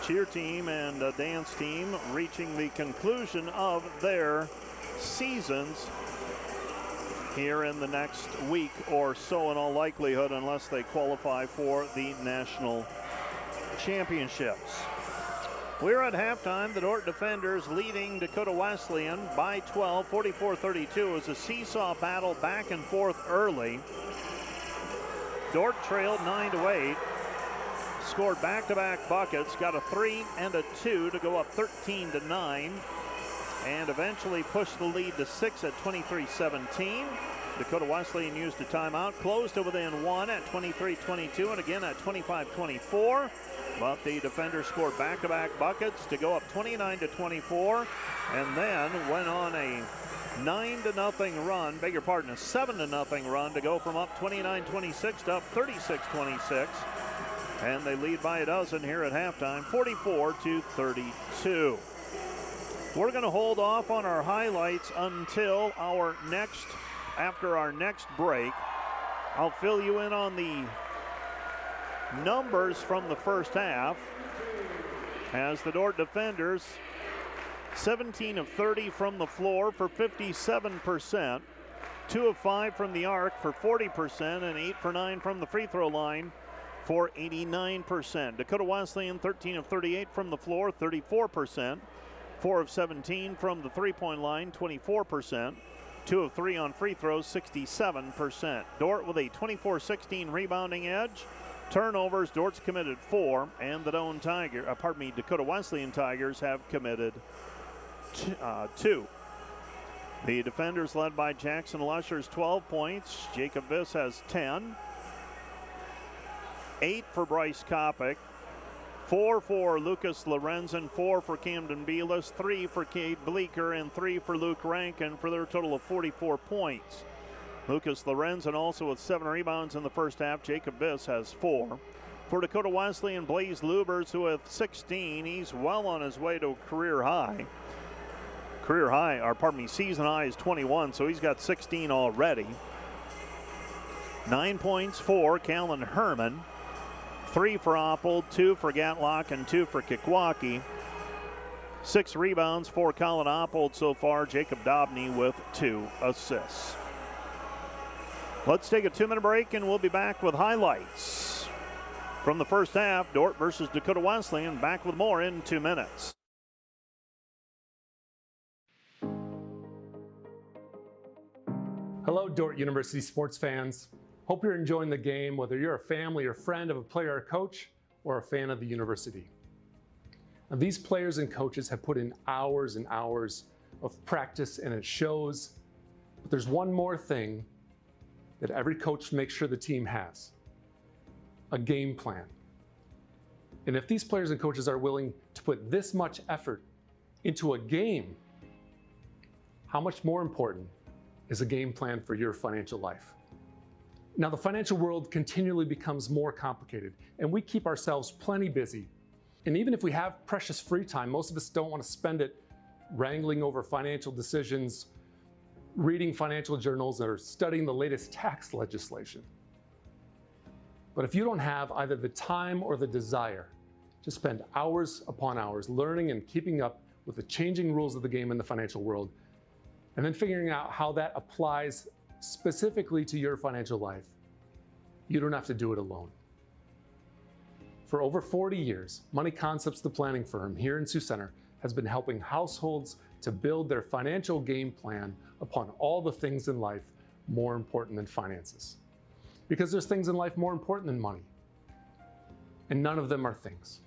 Cheer team and dance team reaching the conclusion of their seasons here in the next week or so in all likelihood, unless they qualify for the national championships. We're at halftime. The Dordt defenders leading Dakota Wesleyan by 12, 44-32. It was a seesaw battle back and forth early. Dordt trailed 9-8, scored back-to-back buckets, got a 3 and a 2 to go up 13-9, and eventually pushed the lead to 6 at 23-17. Dakota Wesleyan used a timeout, closed to within 1 at 23-22, and again at 25-24. But the defenders scored back-to-back buckets to go up 29-24, and then went on a 9-0 run, a 7-0 run to go from up 29-26 to up 36-26. And they lead by a dozen here at halftime, 44-32. We're going to hold off on our highlights until after our next break. I'll fill you in on the numbers from the first half as the Dordt defenders 17 of 30 from the floor for 57%, 2 of 5 from the arc for 40%, and 8 for 9 from the free throw line for 89%. Dakota Wesleyan 13 of 38 from the floor, 34%, 4 of 17 from the three-point line, 24%, 2 of 3 on free throws, 67%. Dordt with a 24-16 rebounding edge. Turnovers, Dordt's committed 4, and the Dakota Wesleyan Tigers have committed 2. The defenders led by Jackson Lusher's 12 points. Jacob Viss has 10. 8 for Bryce Kopic. 4 for Lucas Lorenzen, 4 for Camden Beelis, 3 for Cade Bleeker, and 3 for Luke Rankin for their total of 44 points. Lucas Lorenzen also with 7 rebounds in the first half. Jacob Viss has 4. For Dakota Wesleyan, Blaze Lubers, who with 16, he's well on his way to a career high. Season high is 21, so he's got 16 already. 9 points for Callan Herman. 3 for Oppold, 2 for Gatlock, and 2 for Kikwaki. 6 rebounds for Colin Oppold so far. Jacob Dobney with 2 assists. Let's take a 2-minute break, and we'll be back with highlights from the first half. Dordt versus Dakota Wesleyan. Back with more in 2 minutes. Hello, Dordt University sports fans. Hope you're enjoying the game, whether you're a family or friend of a player or coach, or a fan of the university. Now, these players and coaches have put in hours and hours of practice, and it shows. But there's one more thing that every coach makes sure the team has: a game plan. And if these players and coaches are willing to put this much effort into a game, how much more important is a game plan for your financial life? Now, the financial world continually becomes more complicated, and we keep ourselves plenty busy. And even if we have precious free time, most of us don't want to spend it wrangling over financial decisions, reading financial journals, or studying the latest tax legislation. But if you don't have either the time or the desire to spend hours upon hours learning and keeping up with the changing rules of the game in the financial world, and then figuring out how that applies specifically to your financial life, you don't have to do it alone. For over 40 years, Money Concepts, the planning firm here in Sioux Center, has been helping households to build their financial game plan upon all the things in life more important than finances. Because there's things in life more important than money, and none of them are things.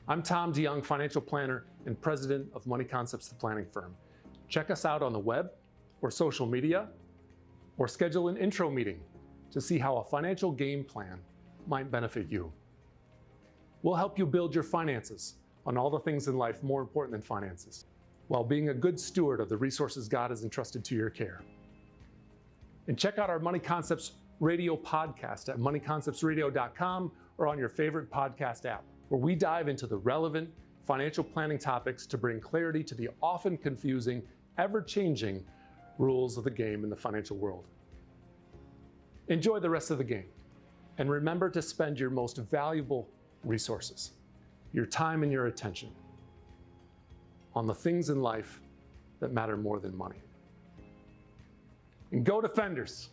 I'm Tom DeYoung, financial planner and president of Money Concepts, the planning firm. Check us out on the web or social media, or schedule an intro meeting to see how a financial game plan might benefit you. We'll help you build your finances on all the things in life more important than finances, while being a good steward of the resources God has entrusted to your care. And check out our Money Concepts radio podcast at moneyconceptsradio.com or on your favorite podcast app, where we dive into the relevant financial planning topics to bring clarity to the often confusing, ever-changing rules of the game in the financial world. Enjoy the rest of the game, and remember to spend your most valuable resources, your time and your attention, on the things in life that matter more than money. And go Defenders!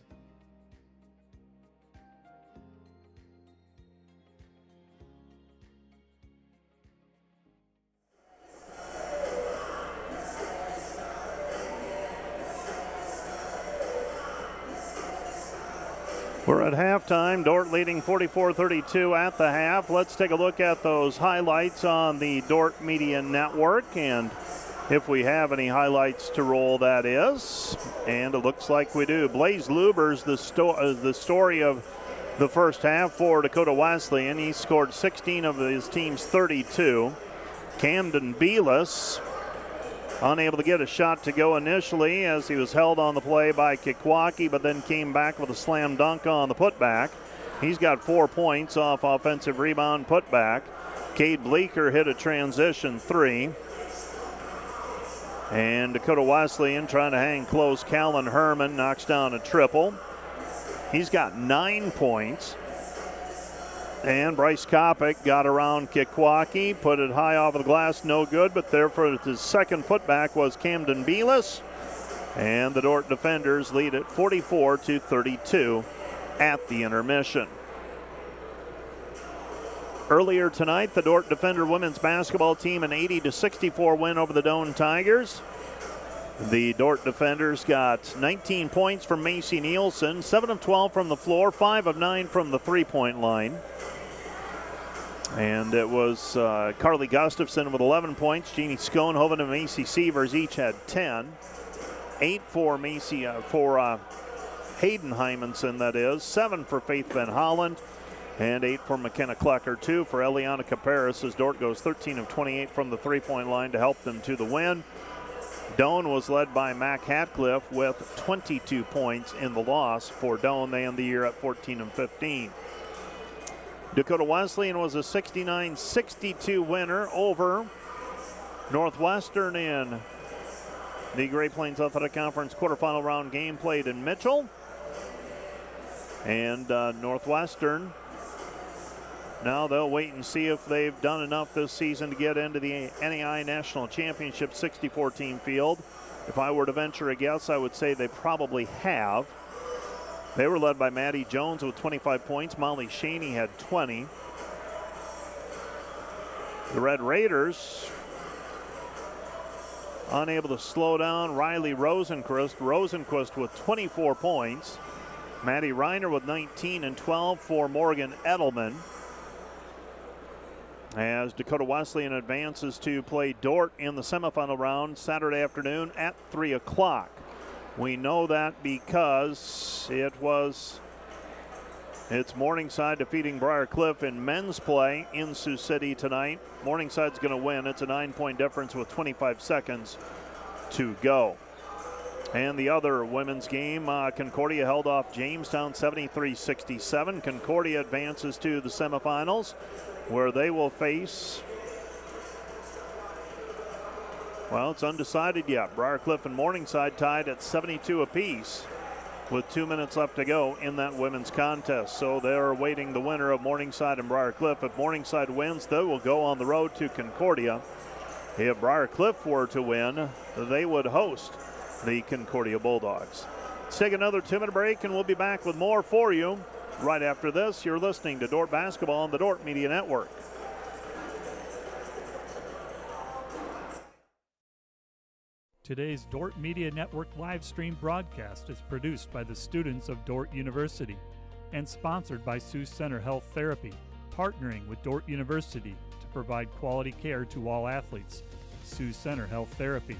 We're at halftime. Dordt leading 44-32 at the half. Let's take a look at those highlights on the Dordt Media Network, and if we have any highlights to roll, that is. And it looks like we do. Blaze Lubers, the story of the first half for Dakota Wesleyan. He scored 16 of his team's 32. Camden Beelis unable to get a shot to go initially as he was held on the play by Kikwaki, but then came back with a slam dunk on the putback. He's got 4 points off offensive rebound putback. Cade Bleeker hit a transition 3. And Dakota Wesleyan trying to hang close. Callan Herman knocks down a triple. He's got 9 points. And Bryce Kopic got around Kikwaki, put it high off of the glass, no good, but there for his second putback was Camden Belis. And the Dordt defenders lead it 44-32 at the intermission. Earlier tonight, the Dordt Defender women's basketball team an 80-64 win over the Doane Tigers. The Dordt Defenders got 19 points from Macy Nielsen, 7 of 12 from the floor, 5 of 9 from the three-point line. And it was Carly Gustafson with 11 points. Jeannie Schoenhoven and Macy Sievers each had 10. 8 for Hayden Hymanson, that is. 7 for Faith Van Holland. And 8 for McKenna Klecker, 2 for Eliana Caparis as Dordt goes 13 of 28 from the three-point line to help them to the win. Doane was led by Mac Hatcliffe with 22 points in the loss for Doane. They end the year at 14 and 15. Dakota Wesleyan was a 69-62 winner over Northwestern in the Great Plains Athletic Conference quarterfinal round game played in Mitchell. And Northwestern, now they'll wait and see if they've done enough this season to get into the NAI National Championship 64-team field. If I were to venture a guess, I would say they probably have. They were led by Maddie Jones with 25 points. Molly Shaney had 20. The Red Raiders unable to slow down Riley Rosenquist. Rosenquist with 24 points. Maddie Reiner with 19 and 12 for Morgan Edelman. As Dakota Wesleyan advances to play Dordt in the semifinal round Saturday afternoon at 3 o'clock. We know that because it's Morningside defeating Briar Cliff in men's play in Sioux City tonight. Morningside's going to win. It's a 9-point difference with 25 seconds to go. And the other women's game, Concordia held off Jamestown 73-67. Concordia advances to the semifinals where they will face, well, it's undecided yet. Briarcliff and Morningside tied at 72 apiece with 2 minutes left to go in that women's contest. So they're awaiting the winner of Morningside and Briarcliff. If Morningside wins, they will go on the road to Concordia. If Briarcliff were to win, they would host the Concordia Bulldogs. Let's take another 2-minute break and we'll be back with more for you. Right after this, you're listening to Dordt Basketball on the Dordt Media Network. Today's Dordt Media Network live stream broadcast is produced by the students of Dordt University and sponsored by Sioux Center Health Therapy, partnering with Dordt University to provide quality care to all athletes. Sioux Center Health Therapy.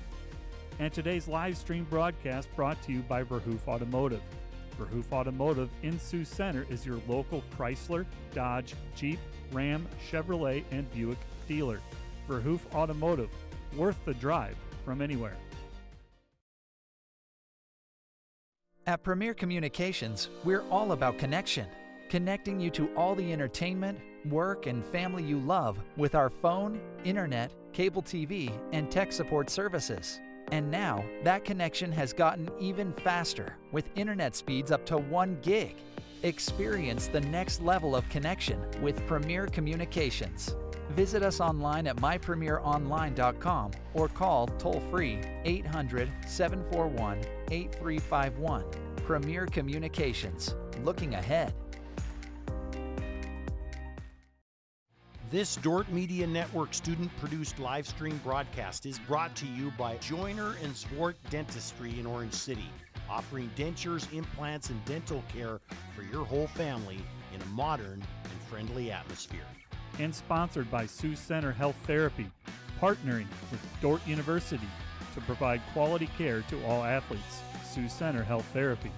And today's live stream broadcast brought to you by Verhoof Automotive. Verhoof Automotive in Sioux Center is your local Chrysler, Dodge, Jeep, Ram, Chevrolet, and Buick dealer. Verhoof Automotive, worth the drive from anywhere. At Premier Communications, we're all about connection. Connecting you to all the entertainment, work, and family you love with our phone, internet, cable TV, and tech support services. And now, that connection has gotten even faster with internet speeds up to 1 gig. Experience the next level of connection with Premier Communications. Visit us online at mypremieronline.com or call toll-free 800-741-8351. Premier Communications, looking ahead. This Dordt Media Network student-produced live stream broadcast is brought to you by Joyner and Zwart Dentistry in Orange City, offering dentures, implants, and dental care for your whole family in a modern and friendly atmosphere. And sponsored by Sioux Center Health Therapy, partnering with Dordt University to provide quality care to all athletes. Sioux Center Health Therapy.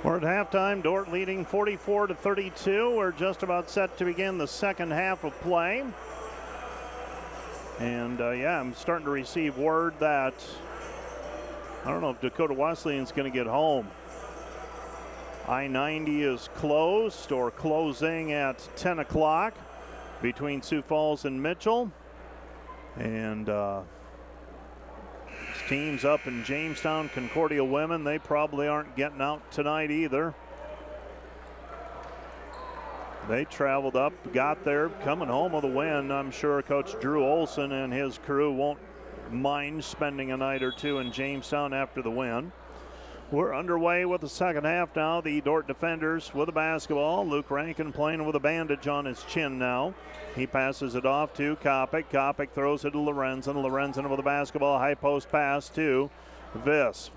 We're at halftime. Dordt leading 44-32. We're just about set to begin the second half of play. And I'm starting to receive word that I don't know if Dakota Wesleyan's going to get home. I-90 is closed or closing at 10 o'clock between Sioux Falls and Mitchell. And teams up in Jamestown, Concordia women, they probably aren't getting out tonight either. They traveled up, got there, coming home with a win. I'm sure Coach Drew Olson and his crew won't mind spending a night or two in Jamestown after the win. We're underway with the second half now. The Dordt defenders with the basketball. Luke Rankin playing with a bandage on his chin now. He passes it off to Kopic. Kopic throws it to Lorenzen. Lorenzen with the basketball. High post pass to Viss.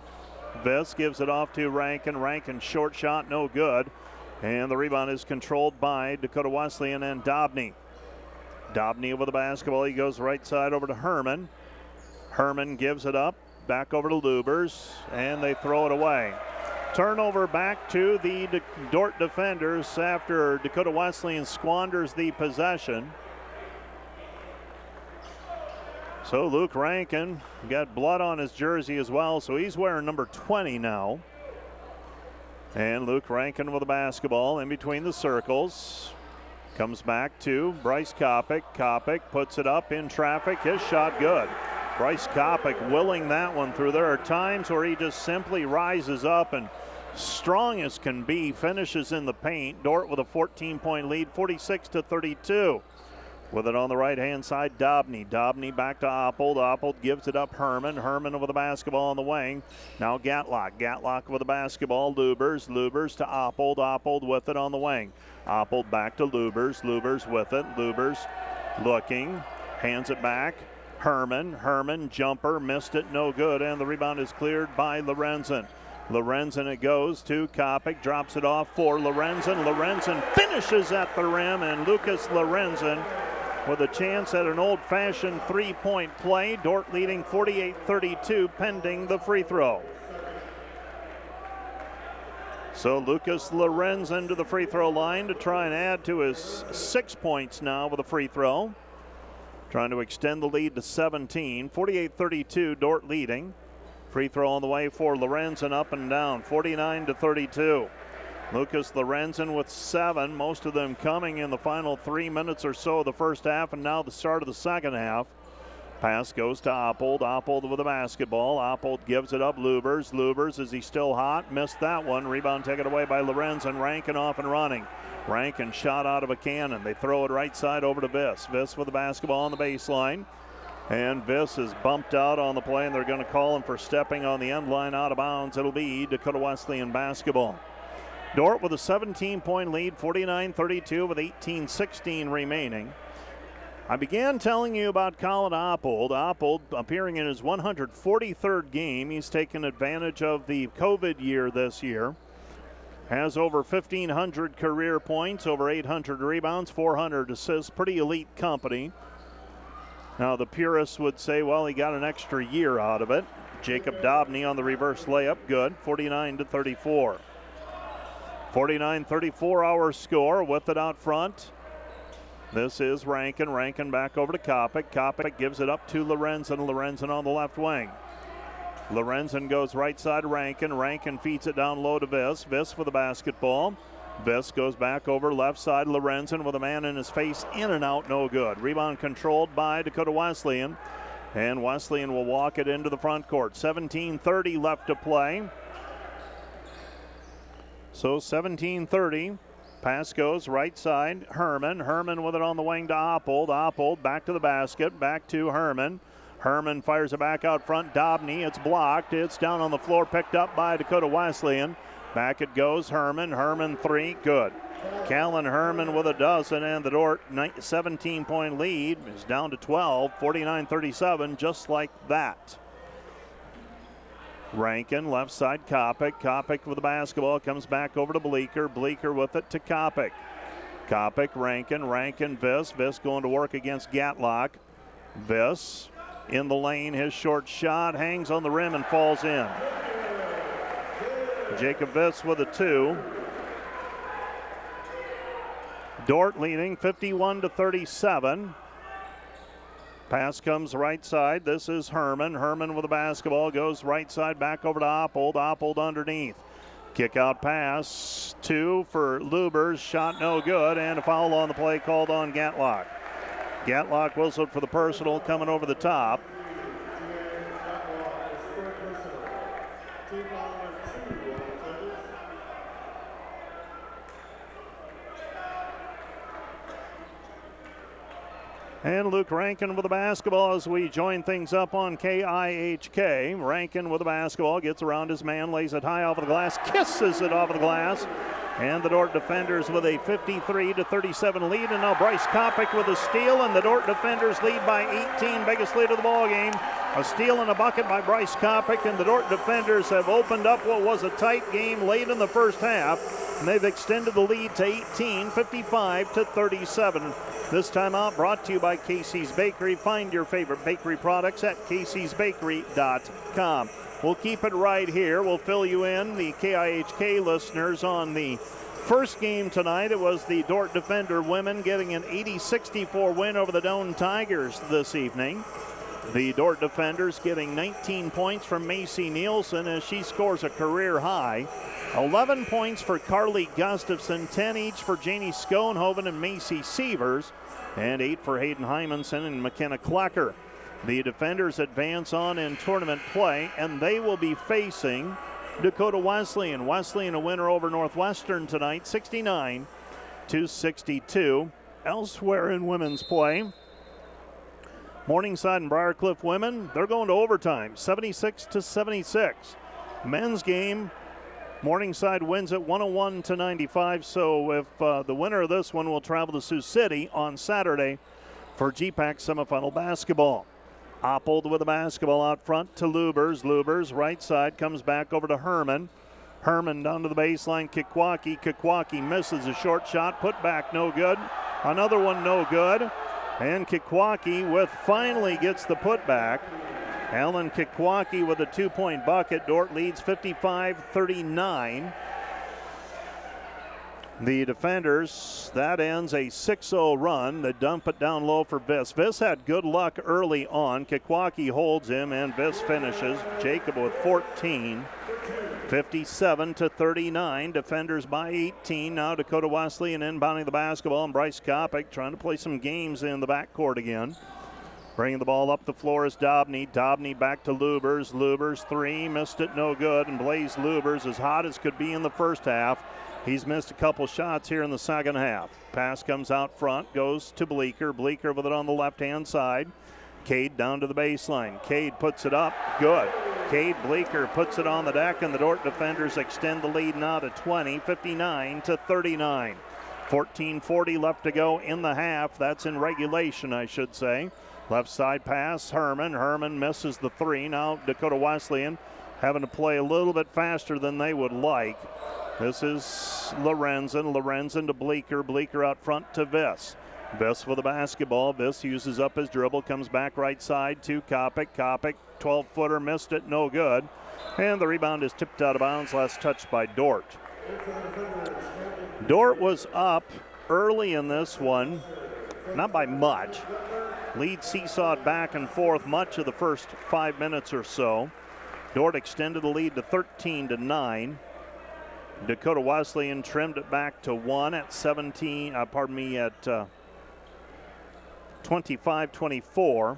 Viss gives it off to Rankin. Rankin short shot, no good. And the rebound is controlled by Dakota Wesleyan and Dobney. Dobney with the basketball. He goes right side over to Herman. Herman gives it up. Back over to Lubers, and they throw it away. Turnover back to the Dordt defenders after Dakota Wesleyan squanders the possession. So Luke Rankin got blood on his jersey as well, so he's wearing number 20 now. And Luke Rankin with the basketball in between the circles. Comes back to Bryce Kopic. Kopic puts it up in traffic. His shot good. Bryce Kopic willing that one through. There are times where he just simply rises up and strong as can be, finishes in the paint. Dordt with a 14-point lead, 46-32. With it on the right-hand side, Dobney. Dobney back to Oppold. Oppold gives it up Herman. Herman with the basketball on the wing. Now Gatlock. Gatlock with the basketball. Lubers. Lubers to Oppold. Oppold with it on the wing. Oppold back to Lubers. Lubers with it. Lubers looking. Hands it back. Herman jumper, missed it, no good, and the rebound is cleared by Lorenzen. Lorenzen it goes to Kopic, drops it off for Lorenzen. Lorenzen finishes at the rim, and Lucas Lorenzen with a chance at an old-fashioned three-point play. Dordt leading 48-32 pending the free throw. So Lucas Lorenzen to the free throw line to try and add to his 6 points now with a free throw. Trying to extend the lead to 17. 48-32, Dordt leading. Free throw on the way for Lorenzen, up and down, 49-32. Lucas Lorenzen with 7, most of them coming in the final 3 minutes or so of the first half, and now the start of the second half. Pass goes to Oppold. Oppold with the basketball. Oppold gives it up. Lubers. Lubers, is he still hot? Missed that one. Rebound taken away by Lorenzen. Rankin off and running. Rankin shot out of a cannon. They throw it right side over to Viss. Viss with the basketball on the baseline. And Viss is bumped out on the play, and they're going to call him for stepping on the end line out of bounds. It'll be Dakota Wesleyan basketball. Dordt with a 17-point lead, 49-32 with 18-16 remaining. I began telling you about Colin Oppold. Oppold appearing in his 143rd game. He's taken advantage of the COVID year this year. Has over 1,500 career points, over 800 rebounds, 400 assists. Pretty elite company. Now the purists would say, well, he got an extra year out of it. Jacob Dobney on the reverse layup, good, 49-34. 49-34 our score with it out front. This is Rankin. Rankin back over to Kopic. Kopic gives it up to Lorenzen. Lorenzen on the left wing. Lorenzen goes right side to Rankin. Rankin feeds it down low to Viss. Viss with the basketball. Viss goes back over left side. Lorenzen with a man in his face, in and out, no good. Rebound controlled by Dakota Wesleyan. And Wesleyan will walk it into the front court. 17:30 left to play. So 17:30. Pass goes right side. Herman. Herman with it on the wing to Oppold. Oppold back to the basket. Back to Herman. Herman fires it back out front. Dobney. It's blocked. It's down on the floor. Picked up by Dakota Wesleyan. Back it goes. Herman. Herman three. Good. Callan Herman with a dozen, and the Dordt 17-point lead is down to 12. 49-37, just like that. Rankin, left side, Kopic. Kopic with the basketball, comes back over to Bleeker. Bleeker with it to Kopic. Kopic, Rankin, Rankin, Viss. Viss going to work against Gatlock. Viss in the lane, his short shot hangs on the rim and falls in. Jacob Viss with a 2. Dordt leading 51-37. Pass comes right side. This is Herman. Herman with the basketball goes right side back over to Oppold. Oppold underneath. Kick out pass. 2 for Lubers. Shot no good. And a foul on the play called on Gatlock. Gatlock whistled for the personal coming over the top. And Luke Rankin with the basketball as we join things up on KIHK. Rankin with the basketball, gets around his man, lays it high off of the glass, kisses it off of the glass. And the Dordt defenders with a 53-37 lead. And now Bryce Kopic with a steal, and the Dordt defenders lead by 18, biggest lead of the ball game. A steal and a bucket by Bryce Kopic, and the Dordt defenders have opened up what was a tight game late in the first half. And they've extended the lead to 18, 55-37. This timeout brought to you by Casey's Bakery. Find your favorite bakery products at caseysbakery.com. We'll keep it right here. We'll fill you in, the KIHK listeners, on the first game tonight. It was the Dordt Defender women getting an 80-64 win over the Doane Tigers this evening. The Dordt Defenders getting 19 points from Macy Nielsen as she scores a career high. 11 points for Carly Gustafson, 10 each for Janie Schoenhoven and Macy Sievers, and 8 for Hayden Hymanson and McKenna Klecker. The Defenders advance on in tournament play, and they will be facing Dakota Wesleyan. Wesleyan a winner over Northwestern tonight, 69-62. Elsewhere in women's play, Morningside and Briarcliff women, they're going to overtime, 76-76. Men's game, Morningside wins it 101-95. So if the winner of this one will travel to Sioux City on Saturday for GPAC semifinal basketball. Oppold with the basketball out front to Lubers. Lubers right side comes back over to Herman. Herman down to the baseline. Kikwaki. Kikwaki misses a short shot. Put back no good. Another one no good. And Kikwaki finally gets the putback. Alan Kikwaki with a 2-point bucket. Dordt leads 55-39. The Defenders, that ends a 6-0 run. They dump it down low for Viss. Viss had good luck early on. Kikwaki holds him, and Viss finishes. Jacob with 14. 57-39. Defenders by 18. Now Dakota Wesleyan inbounding the basketball, and Bryce Kopic trying to play some games in the backcourt again. Bringing the ball up the floor is Dobney. Dobney back to Lubers. Lubers 3, missed it, no good. And Blaze Lubers, as hot as could be in the first half, he's missed a couple shots here in the second half. Pass comes out front, goes to Bleeker. Bleeker with it on the left-hand side. Cade down to the baseline. Cade puts it up, good. Cade Bleeker puts it on the deck, and the Dordt Defenders extend the lead now to 20, 59-39. 14:40 left to go in the half. That's in regulation, I should say. Left side pass, Herman. Herman misses the 3. Now Dakota Wesleyan having to play a little bit faster than they would like. This is Lorenzen. Lorenzen to Bleeker. Bleeker out front to Viss. Viss with the basketball. Viss uses up his dribble, comes back right side to Kopic. Kopic, 12-footer, missed it, no good. And the rebound is tipped out of bounds, last touched by Dordt. Dordt was up early in this one, not by much. Lead seesawed back and forth much of the first 5 minutes or so. Dordt extended the lead to 13-9. Dakota Wesleyan trimmed it back to 1 at 25-24.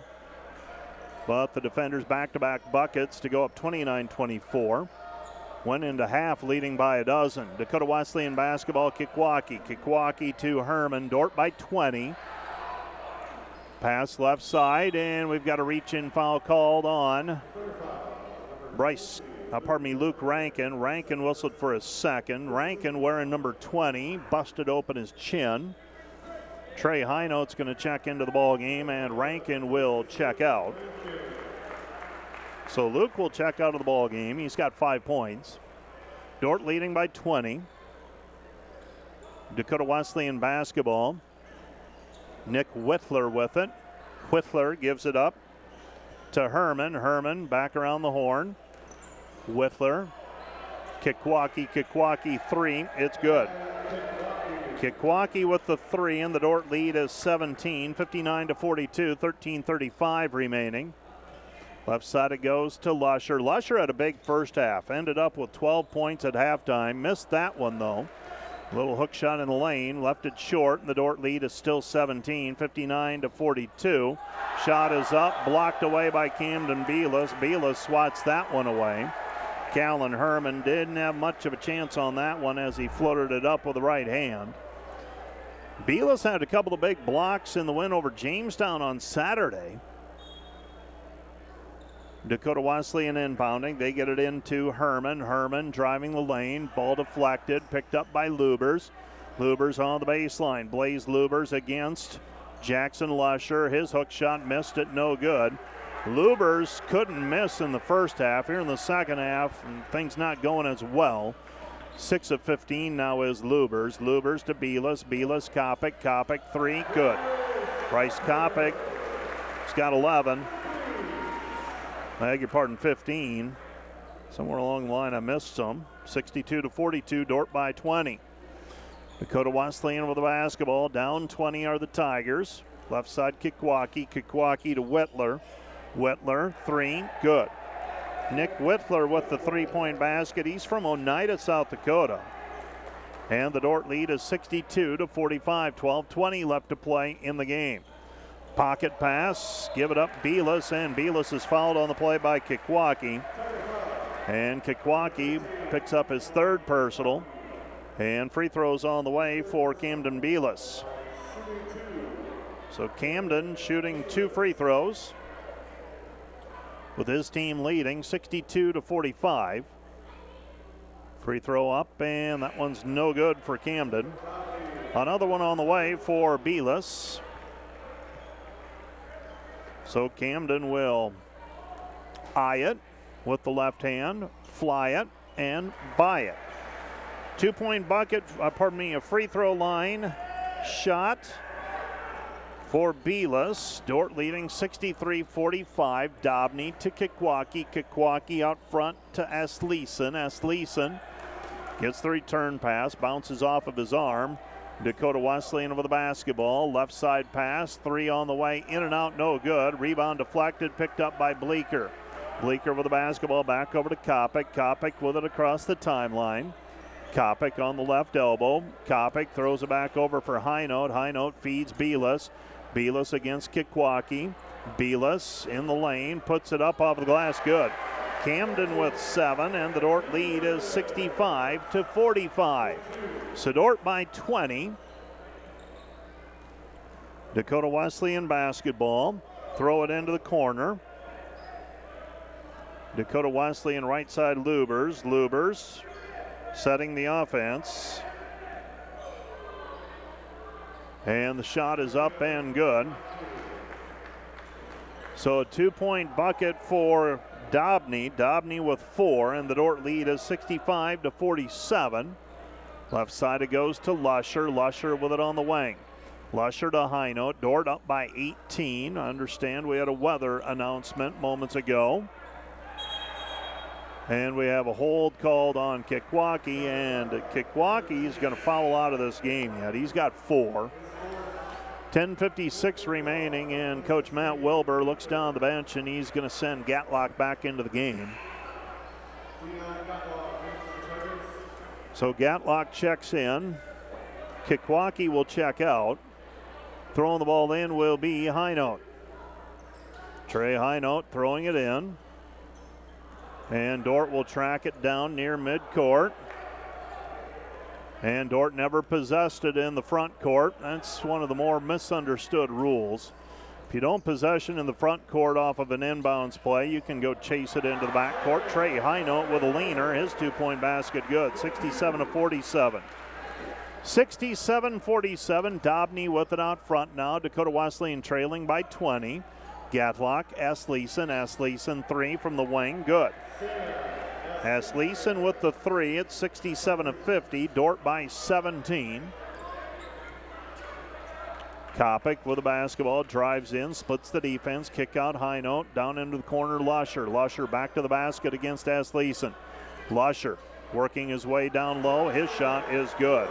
But the Defenders back-to-back buckets to go up 29-24. Went into half leading by a dozen. Dakota Wesleyan basketball, Kikwaki. Kikwaki to Herman. Dordt by 20. Pass left side, and we've got a reach-in foul called on Luke Rankin. Rankin whistled for his second. Rankin wearing number 20, busted open his chin. Trey Highnote's going to check into the ball game, and Rankin will check out. So Luke will check out of the ball game. He's got 5 points. Dordt leading by 20. Dakota Wesleyan basketball. Nick Whittler with it. Whittler gives it up to Herman. Herman back around the horn. Whittler Kikwaukee 3. It's good. Kikwaukee with the 3, and the Dordt lead is 17, 59-42, 13:35 remaining. Left side it goes to Lusher. Lusher had a big first half, ended up with 12 points at halftime. Missed that one though. Little hook shot in the lane, left it short, and the Dordt lead is still 17, 59-42. Shot is up, blocked away by Camden Belis. Belis swats that one away. Callan Herman didn't have much of a chance on that one as he floated it up with the right hand. Belis had a couple of big blocks in the win over Jamestown on Saturday. Dakota Wesleyan inbounding. They get it into Herman. Herman driving the lane. Ball deflected. Picked up by Lubers. Lubers on the baseline. Blaze Lubers against Jackson Lusher. His hook shot missed it. No good. Lubers couldn't miss in the first half. Here in the second half, things not going as well. 6 of 15 now is Lubers. Lubers to Belis. Belis, Kopic. Kopic 3. Good. Bryce Kopic. He's got 11. I beg your pardon, 15. Somewhere along the line I missed some. 62-42, Dordt by 20. Dakota Wesleyan with the basketball. Down 20 are the Tigers. Left side Kikwaukee. Kikwaukee to Whitler. Whitler, 3, good. Nick Whitler with the three-point basket. He's from Oneida, South Dakota. And the Dordt lead is 62-45, 12:20 left to play in the game. Pocket pass, give it up Belis, and Belis is fouled on the play by Kikwaukee. And Kikwaukee picks up his third personal. And free throws on the way for Camden Belis. So Camden shooting 2 free throws, with his team leading 62-45. Free throw up, and that one's no good for Camden. Another one on the way for Belis. So Camden will eye it with the left hand, fly it, and buy it. 2-point bucket, a free throw line shot for Belis. Dordt leading 63-45. Dobney to Kikwaukee. Kikwaukee out front to Asleason. Asleason gets the return pass, bounces off of his arm. Dakota Wesleyan with the basketball. Left side pass, 3 on the way, in and out, no good. Rebound deflected, picked up by Bleeker. Bleeker with the basketball, back over to Kopic. Kopic with it across the timeline. Kopic on the left elbow. Kopic throws it back over for Highnote. Highnote feeds Belis. Belis against Kikwaukee. Belis in the lane, puts it up off the glass, good. Camden with 7, and the Dordt lead is 65-45. So Dordt by 20. Dakota Wesleyan basketball. Throw it into the corner. Dakota Wesleyan right side Lubers. Lubers setting the offense. And the shot is up and good. So a 2-point bucket for Dobney. Dobney with 4, and the Dordt lead is 65-47. Left side it goes to Lusher. Lusher with it on the wing. Lusher to Highnote. Dordt up by 18. I understand we had a weather announcement moments ago. And we have a hold called on Kikwaukee, and Kikwaukee is going to foul out of this game yet. He's got 4. 10:56 remaining, and Coach Matt Wilbur looks down the bench, and he's going to send Gatlock back into the game. So Gatlock checks in. Kikwaukee will check out. Throwing the ball in will be Highnote. Trey Highnote throwing it in. And Dordt will track it down near midcourt. And Dordt never possessed it in the front court. That's one of the more misunderstood rules. If you don't possession in the front court off of an inbounds play, you can go chase it into the back court. Trey Highnote with a leaner. His 2-point basket good. 67-47. 67-47. Dobney with it out front now. Dakota Wesleyan trailing by 20. Gatlock, Asleason. Asleason 3 from the wing. Good. Asleason with the 3. It's 67-50. Dordt by 17. Kopic with the basketball, drives in, splits the defense, kick out Highnote, down into the corner Lusher. Lusher back to the basket against Asleason. Lusher working his way down low. His shot is good.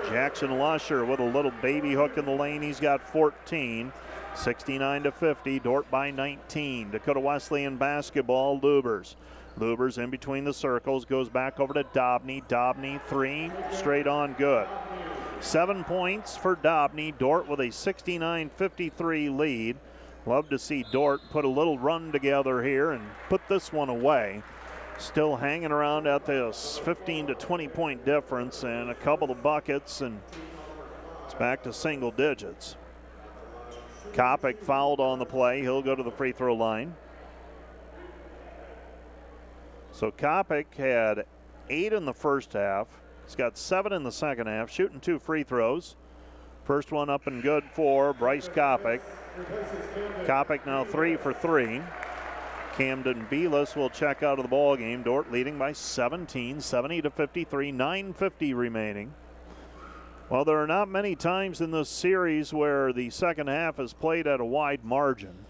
Jackson Lusher with a little baby hook in the lane. He's got 14. 69-50. Dordt by 19. Dakota Wesleyan basketball. Lubers. Lubers in between the circles. Goes back over to Dobney. Dobney, 3. Straight on good. 7 points for Dobney. Dordt with a 69-53 lead. Love to see Dordt put a little run together here and put this one away. Still hanging around at this 15 to 20 point difference and a couple of buckets, and it's back to single digits. Kopic fouled on the play. He'll go to the free throw line. So Kopic had 8 in the first half. He's got 7 in the second half, shooting 2 free throws. First one up and good for Bryce Kopic. Kopic now 3 for 3. Camden Belis will check out of the ball game. Dordt leading by 17, 70-53, 9:50 remaining. Well, there are not many times in this series where the second half is played at a wide margin.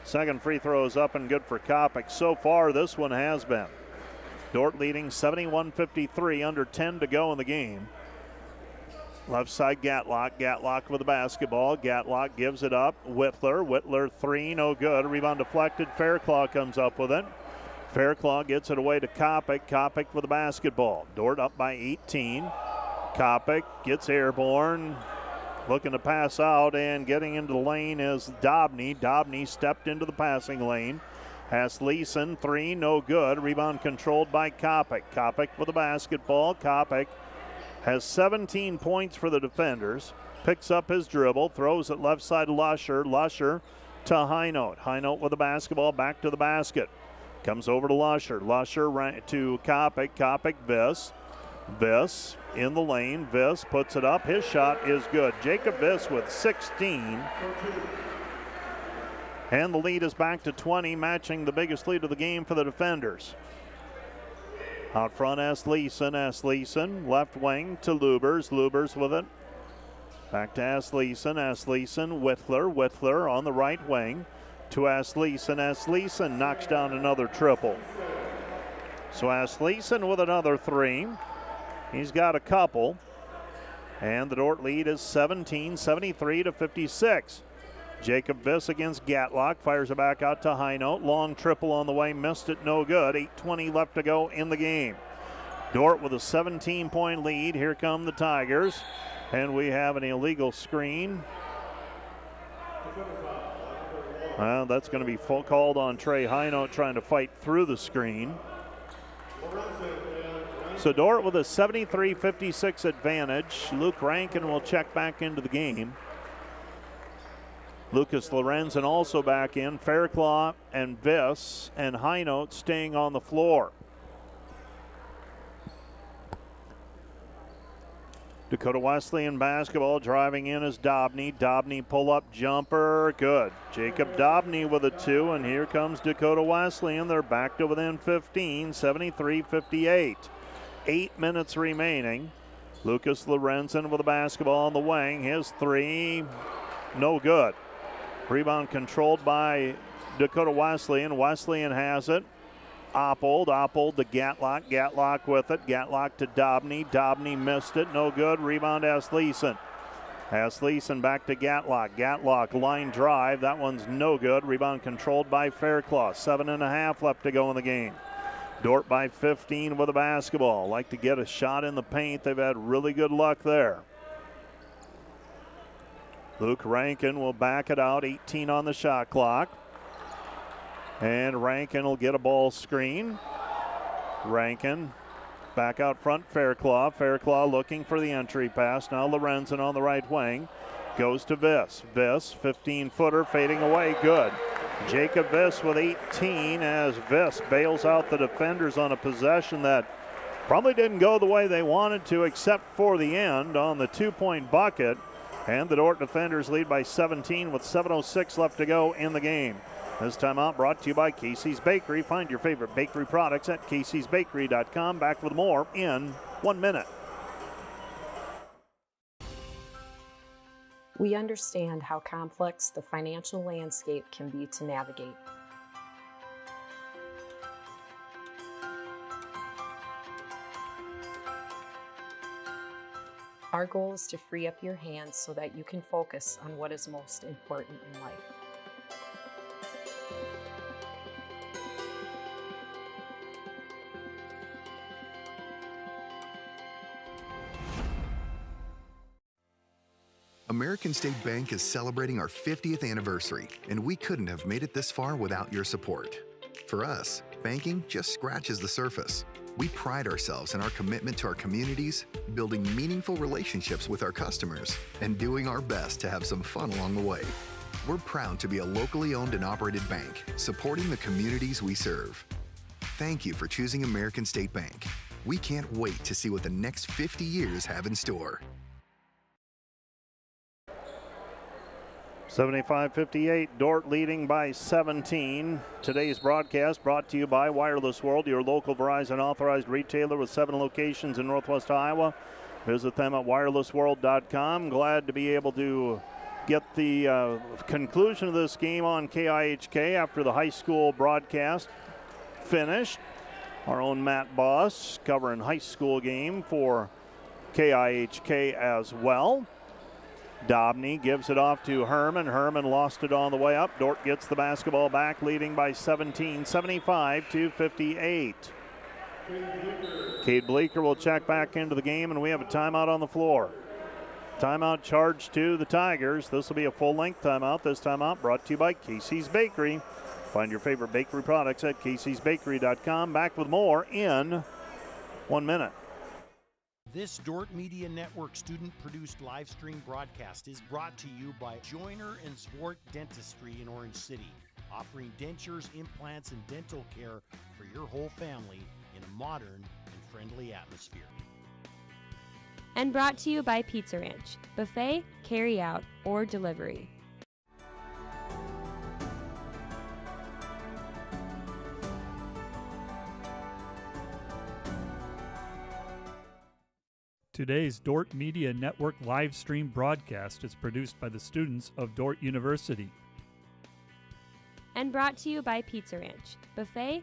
Second free throw is up and good for Kopic. So far, this one has been. Dordt leading 71-53, under 10 to go in the game. Left side, Gatlock. Gatlock with the basketball. Gatlock gives it up. Whittler. Whittler, 3, no good. Rebound deflected. Fairclaw comes up with it. Fairclaw gets it away to Kopic. Kopic with the basketball. Dordt up by 18. Kopic gets airborne. Looking to pass out, and getting into the lane is Dobney. Dobney stepped into the passing lane. Has Leeson, 3, no good. Rebound controlled by Kopic. Kopic with the basketball. Kopic has 17 points for the defenders. Picks up his dribble, throws it left side Lusher. Lusher to Highnote. Highnote with the basketball, back to the basket. Comes over to Lusher. Lusher right to Kopic. Kopic, Viss. Viss in the lane. Viss puts it up. His shot is good. Jacob Viss with 16. And the lead is back to 20, matching the biggest lead of the game for the defenders. Out front, Asleason, left wing to Lubers. Lubers with it. Back to Asleason, Whittler on the right wing to Asleason knocks down another triple. So Asleason with another 3. He's got a couple. And the Dordt lead is 17, 73-56. Jacob Viss against Gatlock, fires it back out to Highnote. Long triple on the way, missed it, no good. 8:20 left to go in the game. Dordt with a 17-point lead. Here come the Tigers. And we have an illegal screen. Well, that's going to be full called on Trey Highnote trying to fight through the screen. So Dordt with a 73-56 advantage. Luke Rankin will check back into the game. Lucas Lorenzen also back in. Fairclaw and Viss and Highnote staying on the floor. Dakota Wesleyan basketball, driving in is Dobney. Dobney pull-up jumper, good. Jacob Dobney with a 2, and here comes Dakota Wesleyan. They're back to within 15, 73-58. 8 minutes remaining. Lucas Lorenzen with the basketball on the wing. His 3, no good. Rebound controlled by Dakota Wesleyan. Wesleyan has it. Oppold to Gatlock. Gatlock with it. Gatlock to Dobney. Dobney missed it. No good. Rebound Asleason. Asleason back to Gatlock. Gatlock line drive. That one's no good. Rebound controlled by Fairclaw. 7.5 left to go in the game. Dordt by 15 with the basketball. Like to get a shot in the paint. They've had really good luck there. Luke Rankin will back it out. 18 on the shot clock. And Rankin will get a ball screen. Rankin back out front, Fairclaw. Fairclaw looking for the entry pass. Now Lorenzen on the right wing. Goes to Viss. Viss, 15-footer, fading away, good. Jacob Viss with 18 as Viss bails out the defenders on a possession that probably didn't go the way they wanted to, except for the end on the 2-point bucket. And the Dordt defenders lead by 17 with 7:06 left to go in the game. This timeout brought to you by Casey's Bakery. Find your favorite bakery products at caseysbakery.com. Back with more in 1 minute. We understand how complex the financial landscape can be to navigate. Our goal is to free up your hands so that you can focus on what is most important in life. American State Bank is celebrating our 50th anniversary, and we couldn't have made it this far without your support. For us, banking just scratches the surface. We pride ourselves in our commitment to our communities, building meaningful relationships with our customers, and doing our best to have some fun along the way. We're proud to be a locally owned and operated bank, supporting the communities we serve. Thank you for choosing American State Bank. We can't wait to see what the next 50 years have in store. 75-58, Dordt leading by 17. Today's broadcast brought to you by Wireless World, your local Verizon authorized retailer with 7 locations in Northwest Iowa. Visit them at wirelessworld.com. Glad to be able to get the conclusion of this game on KIHK after the high school broadcast finished. Our own Matt Boss covering high school game for KIHK as well. Dobney gives it off to Herman. Herman lost it on the way up. Dordt gets the basketball back, leading by 17, 75-58. Cade Bleeker will check back into the game, and we have a timeout on the floor. Timeout charged to the Tigers. This will be a full-length timeout. This timeout brought to you by Casey's Bakery. Find your favorite bakery products at caseysbakery.com. Back with more in 1 minute. This Dordt Media Network student-produced live stream broadcast is brought to you by Joyner and Zwart Dentistry in Orange City, offering dentures, implants, and dental care for your whole family in a modern and friendly atmosphere. And brought to you by Pizza Ranch, buffet, carry out, or delivery. Today's Dordt Media Network live stream broadcast is produced by the students of Dordt University. And brought to you by Pizza Ranch, buffet.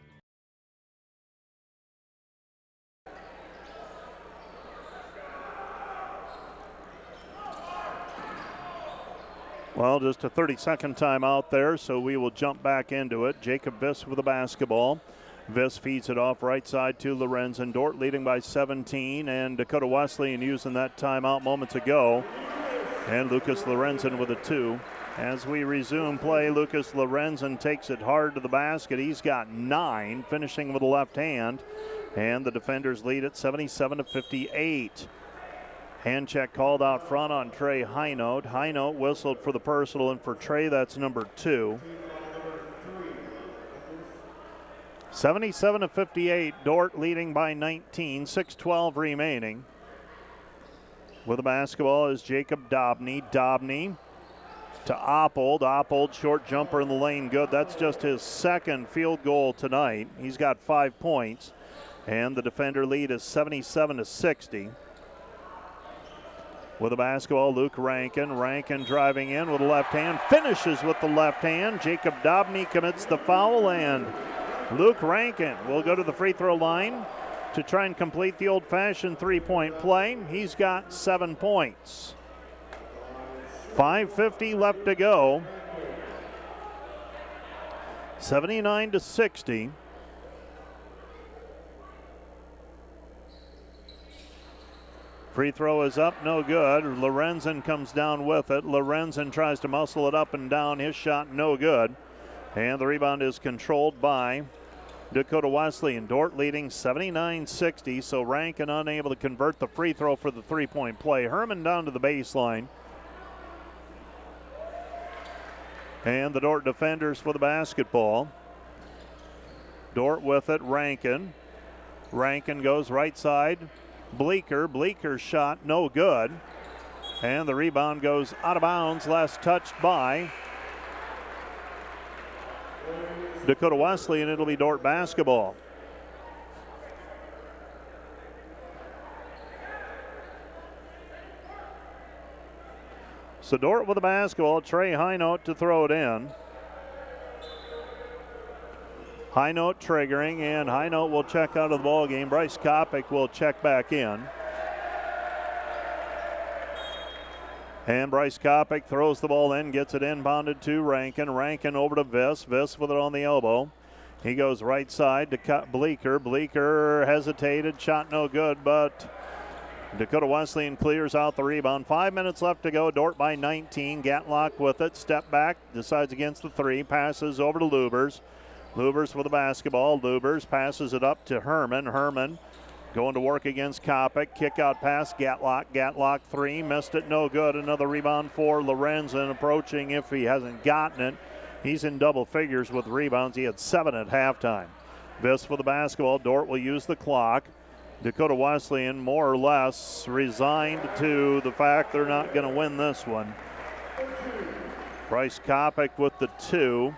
Well, just a 30-second timeout there, so we will jump back into it. Jacob Viss with the basketball. Viss feeds it off right side to Lorenzen. Dordt leading by 17, and Dakota Wesleyan using that timeout moments ago. And Lucas Lorenzen with a 2. As we resume play, Lucas Lorenzen takes it hard to the basket. He's got 9, finishing with the left hand. And the defenders lead at 77-58. Hand check called out front on Trey Highnote. Highnote whistled for the personal, and for Trey, that's number 2. 77-58, Dordt leading by 19, 6:12 remaining. With the basketball is Jacob Dobney. Dobney to Oppold. Oppold, short jumper in the lane, good. That's just his second field goal tonight. He's got 5 points, and the defender lead is 77-60. With the basketball, Luke Rankin. Rankin driving in with the left hand, finishes with the left hand. Jacob Dobney commits the foul, and Luke Rankin will go to the free throw line to try and complete the old-fashioned three-point play. He's got 7 points. 5:50 left to go. 79-60. Free throw is up, no good. Lorenzen comes down with it. Lorenzen tries to muscle it up and down. His shot no good. And the rebound is controlled by Dakota Wesleyan. Dordt leading 79-60, so Rankin unable to convert the free throw for the three-point play. Herman down to the baseline. And the Dordt defenders for the basketball. Dordt with it, Rankin. Rankin goes right side. Bleeker. Bleeker's shot no good. And the rebound goes out of bounds, last touched by Dakota Wesleyan. It'll be Dordt basketball. So Dordt with the basketball. Trey Highnote to throw it in. Highnote triggering, and Highnote will check out of the ball game. Bryce Kopic will check back in. And Bryce Kopic throws the ball in, gets it inbounded to Rankin. Rankin over to Viss. Viss with it on the elbow. He goes right side to Bleeker. Bleeker hesitated, shot no good, but Dakota Wesleyan clears out the rebound. 5 minutes left to go. Dordt by 19. Gatlock with it. Step back. Decides against the three. Passes over to Lubers. Lubers with the basketball. Lubers passes it up to Herman. Herman going to work against Kopic. Kick out pass. Gatlock. Gatlock three. Missed it. No good. Another rebound for Lorenzen approaching if he hasn't gotten it. He's in double figures with rebounds. He had 7 at halftime. Viss with the basketball. Dordt will use the clock. Dakota Wesleyan more or less resigned to the fact they're not going to win this one. Bryce Kopic with the 2.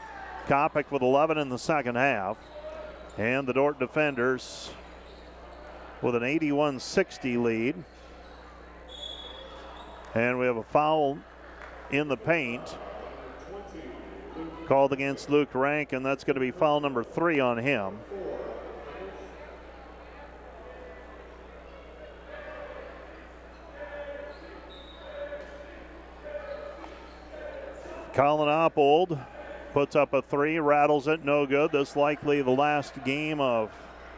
Kopic with 11 in the second half. And the Dordt defenders with an 81-60 lead. And we have a foul in the paint called against Luke Rankin. That's going to be foul number 3 on him. Colin Oppold puts up a 3, rattles it, no good. This likely the last game of,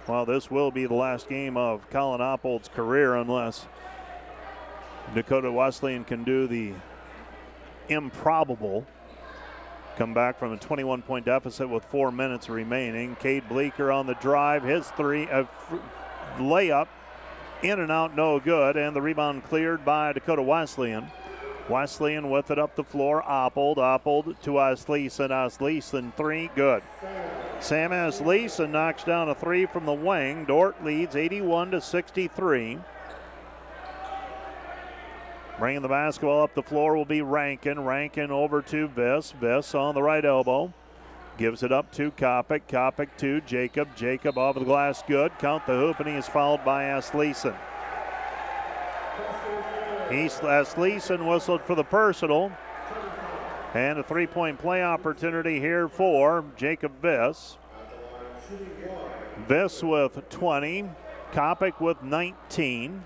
well, this will be the last game of Colin Oppold's career unless Dakota Wesleyan can do the improbable. Come back from a 21-point deficit with 4 minutes remaining. Cade Bleeker on the drive. His layup in and out, no good. And the rebound cleared by Dakota Wesleyan. Wesleyan with it up the floor. Oppold to Asleason. Asleason 3, good. Sam Asleason knocks down a 3 from the wing. Dordt leads 81-63. Bringing the basketball up the floor will be Rankin. Rankin over to Viss. Viss on the right elbow. Gives it up to Kopic. Kopic to Jacob. Jacob off the glass, good. Count the hoop, and he is fouled by Asleason. Asleason whistled for the personal. And a 3-point play opportunity here for Jacob Viss. Viss with 20. Kopic with 19.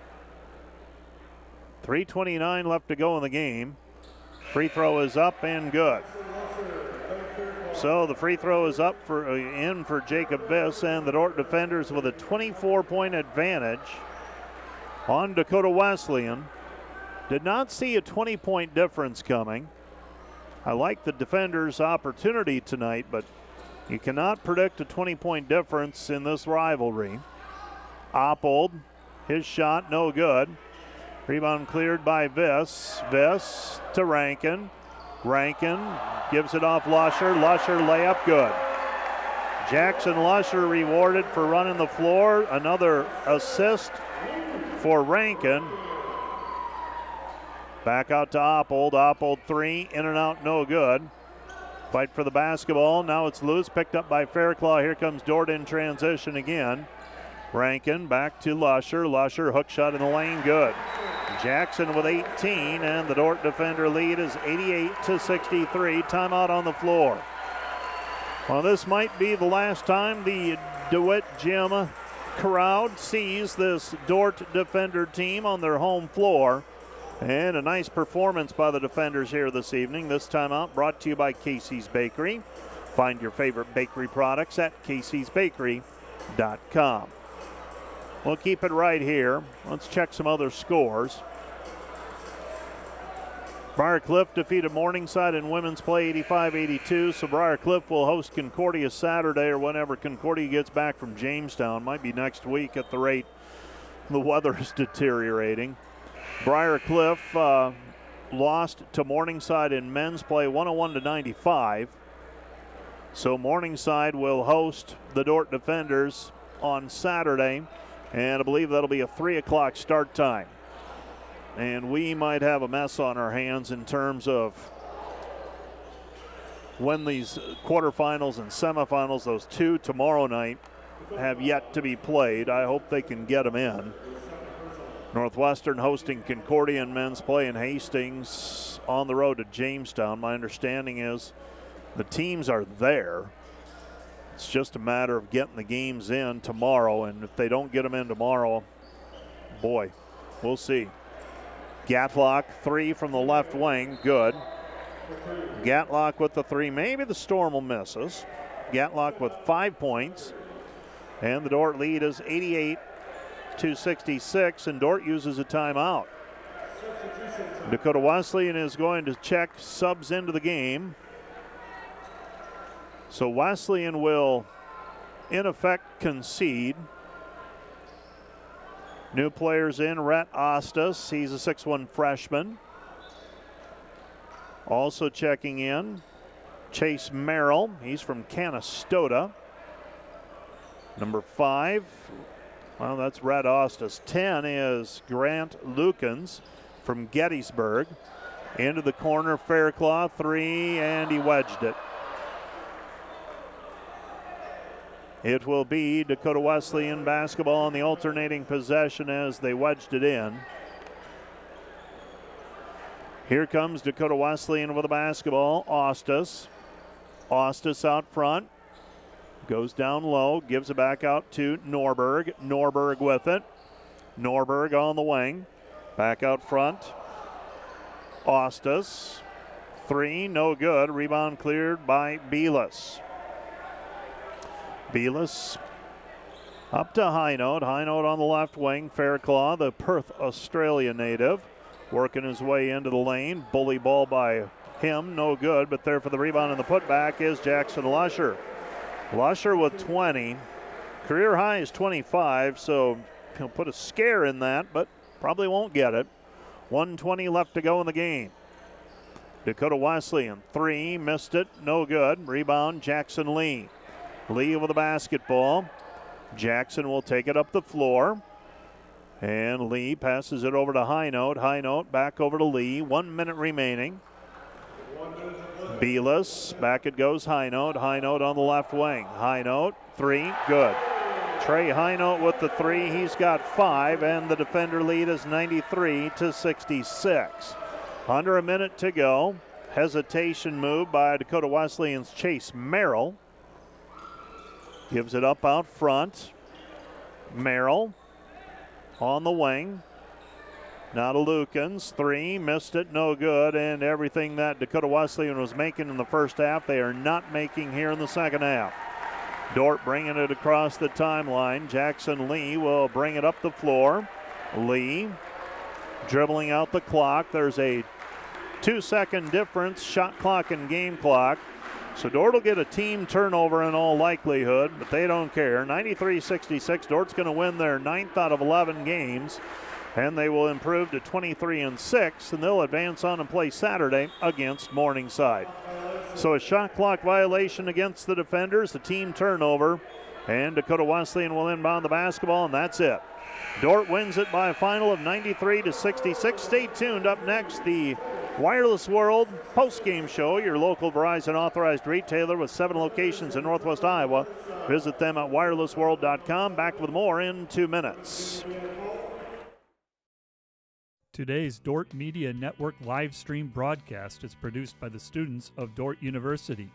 3:29 left to go in the game. Free throw is up and good. So the free throw is up in for Jacob Viss, and the Dordt defenders with a 24-point advantage on Dakota Wesleyan. Did not see a 20-point difference coming. I like the defenders' opportunity tonight, but you cannot predict a 20-point difference in this rivalry. Oppold, his shot no good. Rebound cleared by Viss. Viss to Rankin. Rankin gives it off Lusher. Lusher layup good. Jackson Lusher rewarded for running the floor. Another assist for Rankin. Back out to Oppold. Oppold 3, in and out, no good. Fight for the basketball. Now it's loose, picked up by Fairclaw. Here comes Dordt in transition again. Rankin back to Lusher. Lusher hook shot in the lane, good. Jackson with 18, and the Dordt defender lead is 88-63. Timeout on the floor. Well, this might be the last time the DeWitt Gym crowd sees this Dordt defender team on their home floor. And a nice performance by the defenders here this evening. This timeout brought to you by Casey's Bakery. Find your favorite bakery products at caseysbakery.com. We'll keep it right here. Let's check some other scores. Briarcliff defeated Morningside in women's play 85-82. So Briarcliff will host Concordia Saturday or whenever Concordia gets back from Jamestown. Might be next week at the rate the weather is deteriorating. Briarcliff lost to Morningside in men's play 101-95. So Morningside will host the Dordt defenders on Saturday. And I believe that'll be a 3 o'clock start time. And we might have a mess on our hands in terms of when these quarterfinals and semifinals, those two tomorrow night, have yet to be played. I hope they can get them in. Northwestern hosting Concordia in men's play in Hastings on the road to Jamestown. My understanding is the teams are there. It's just a matter of getting the games in tomorrow, and if they don't get them in tomorrow, boy, we'll see. Gatlock, 3 from the left wing, good. Gatlock with the 3, maybe the Storm will miss us. Gatlock with 5 points. And the Dordt lead is 88-66, and Dordt uses a timeout. Dakota Wesleyan is going to check subs into the game. So Wesleyan will, in effect, concede. New players in, Rhett Ostis. He's a 6'1 freshman. Also checking in, Chase Merrill. He's from Canastota. Number 5, well, that's Rhett Ostis. 10 is Grant Lukens from Gettysburg. Into the corner, Fairclough, 3, and he wedged it. It will be Dakota Wesleyan basketball on the alternating possession as they wedged it in. Here comes Dakota Wesleyan with the basketball. Ostis. Ostis out front. Goes down low, gives it back out to Norberg. Norberg with it. Norberg on the wing. Back out front. Ostis. 3, no good. Rebound cleared by Belis. Belis up to Highnote. Highnote on the left wing. Fairclough, the Perth, Australia native, working his way into the lane. Bully ball by him, no good, but there for the rebound and the putback is Jackson Lusher. Lusher with 20. Career high is 25, so he'll put a scare in that, but probably won't get it. 1:20 left to go in the game. Dakota Wesleyan, 3, missed it, no good. Rebound, Jackson Lee. Lee with the basketball. Jackson will take it up the floor. And Lee passes it over to Highnote. Highnote back over to Lee. 1 minute remaining. Belis, back it goes Highnote. Highnote on the left wing. Highnote, 3, good. Trey Highnote with the 3. He's got 5, and the defender lead is 93-66. Under a minute to go. Hesitation move by Dakota Wesleyan's Chase Merrill. Gives it up out front. Merrill on the wing. Now to Lukens. 3, missed it, no good. And everything that Dakota Wesleyan was making in the first half, they are not making here in the second half. Dordt bringing it across the timeline. Jackson Lee will bring it up the floor. Lee dribbling out the clock. There's a 2-second difference, shot clock and game clock. So Dordt will get a team turnover in all likelihood, but they don't care. 93-66, Dordt's going to win their 9th out of 11 games, and they will improve to 23-6, and they'll advance on and play Saturday against Morningside. So a shot clock violation against the defenders, a team turnover, and Dakota Wesleyan will inbound the basketball, and that's it. Dordt wins it by a final of 93-66. Stay tuned. Up next, the Wireless World post-game show, your local Verizon authorized retailer with 7 locations in Northwest Iowa. Visit them at wirelessworld.com. Back with more in 2 minutes. Today's Dordt Media Network live stream broadcast is produced by the students of Dordt University.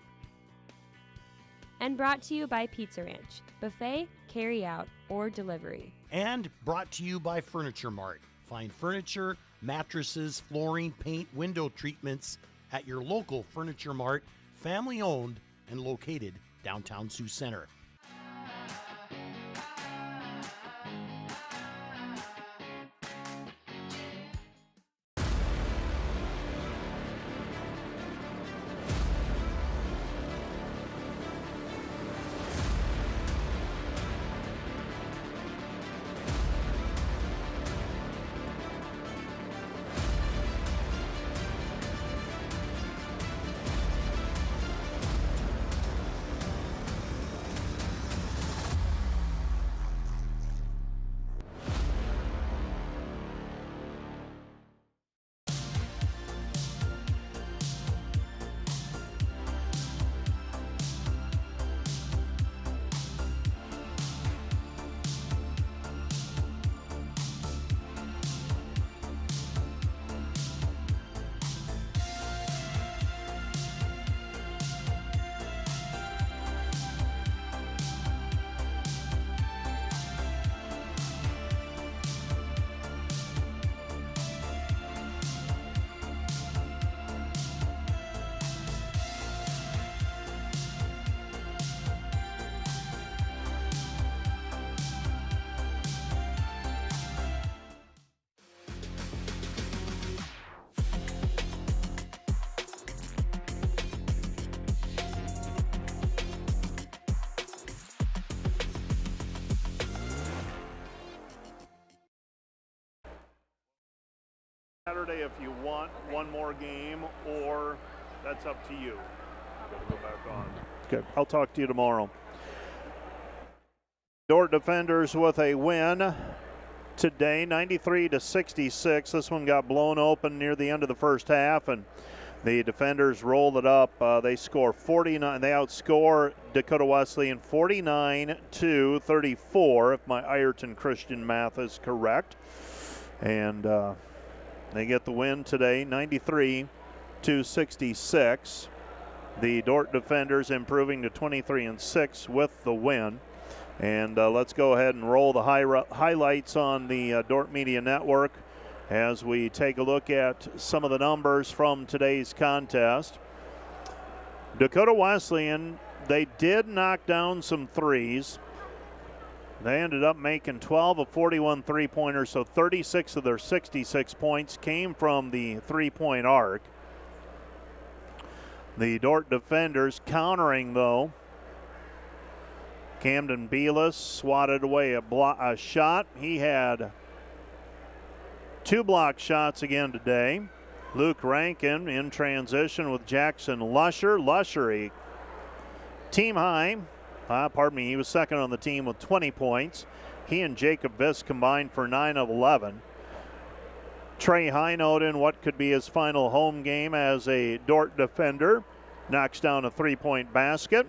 And brought to you by Pizza Ranch, buffet, carry out, or delivery. And brought to you by Furniture Mart. Find furniture, mattresses, flooring, paint, window treatments at your local Furniture Mart, family owned and located downtown Sioux Center. Saturday if you want one more game, or that's up to you. Got to go back on. Okay, I'll talk to you tomorrow. Dordt defenders with a win today, 93-66. This one got blown open near the end of the first half, and the defenders rolled it up. They score 49. They outscore Dakota Wesleyan 49-34, if my Ireton Christian math is correct. And they get the win today, 93-66. The Dordt defenders improving to 23-6 with the win. And let's go ahead and roll the highlights on the Dordt Media Network as we take a look at some of the numbers from today's contest. Dakota Wesleyan, they did knock down some threes. They ended up making 12 of 41 three-pointers, so 36 of their 66 points came from the three-point arc. The Dordt defenders countering, though. Camden Belis swatted away a shot. He had 2 block shots again today. Luke Rankin in transition with Jackson Lusher. Lusher, a team high. He was second on the team with 20 points. He and Jacob Viss combined for 9 of 11. Trey Hinote in what could be his final home game as a Dordt defender knocks down a 3-point basket,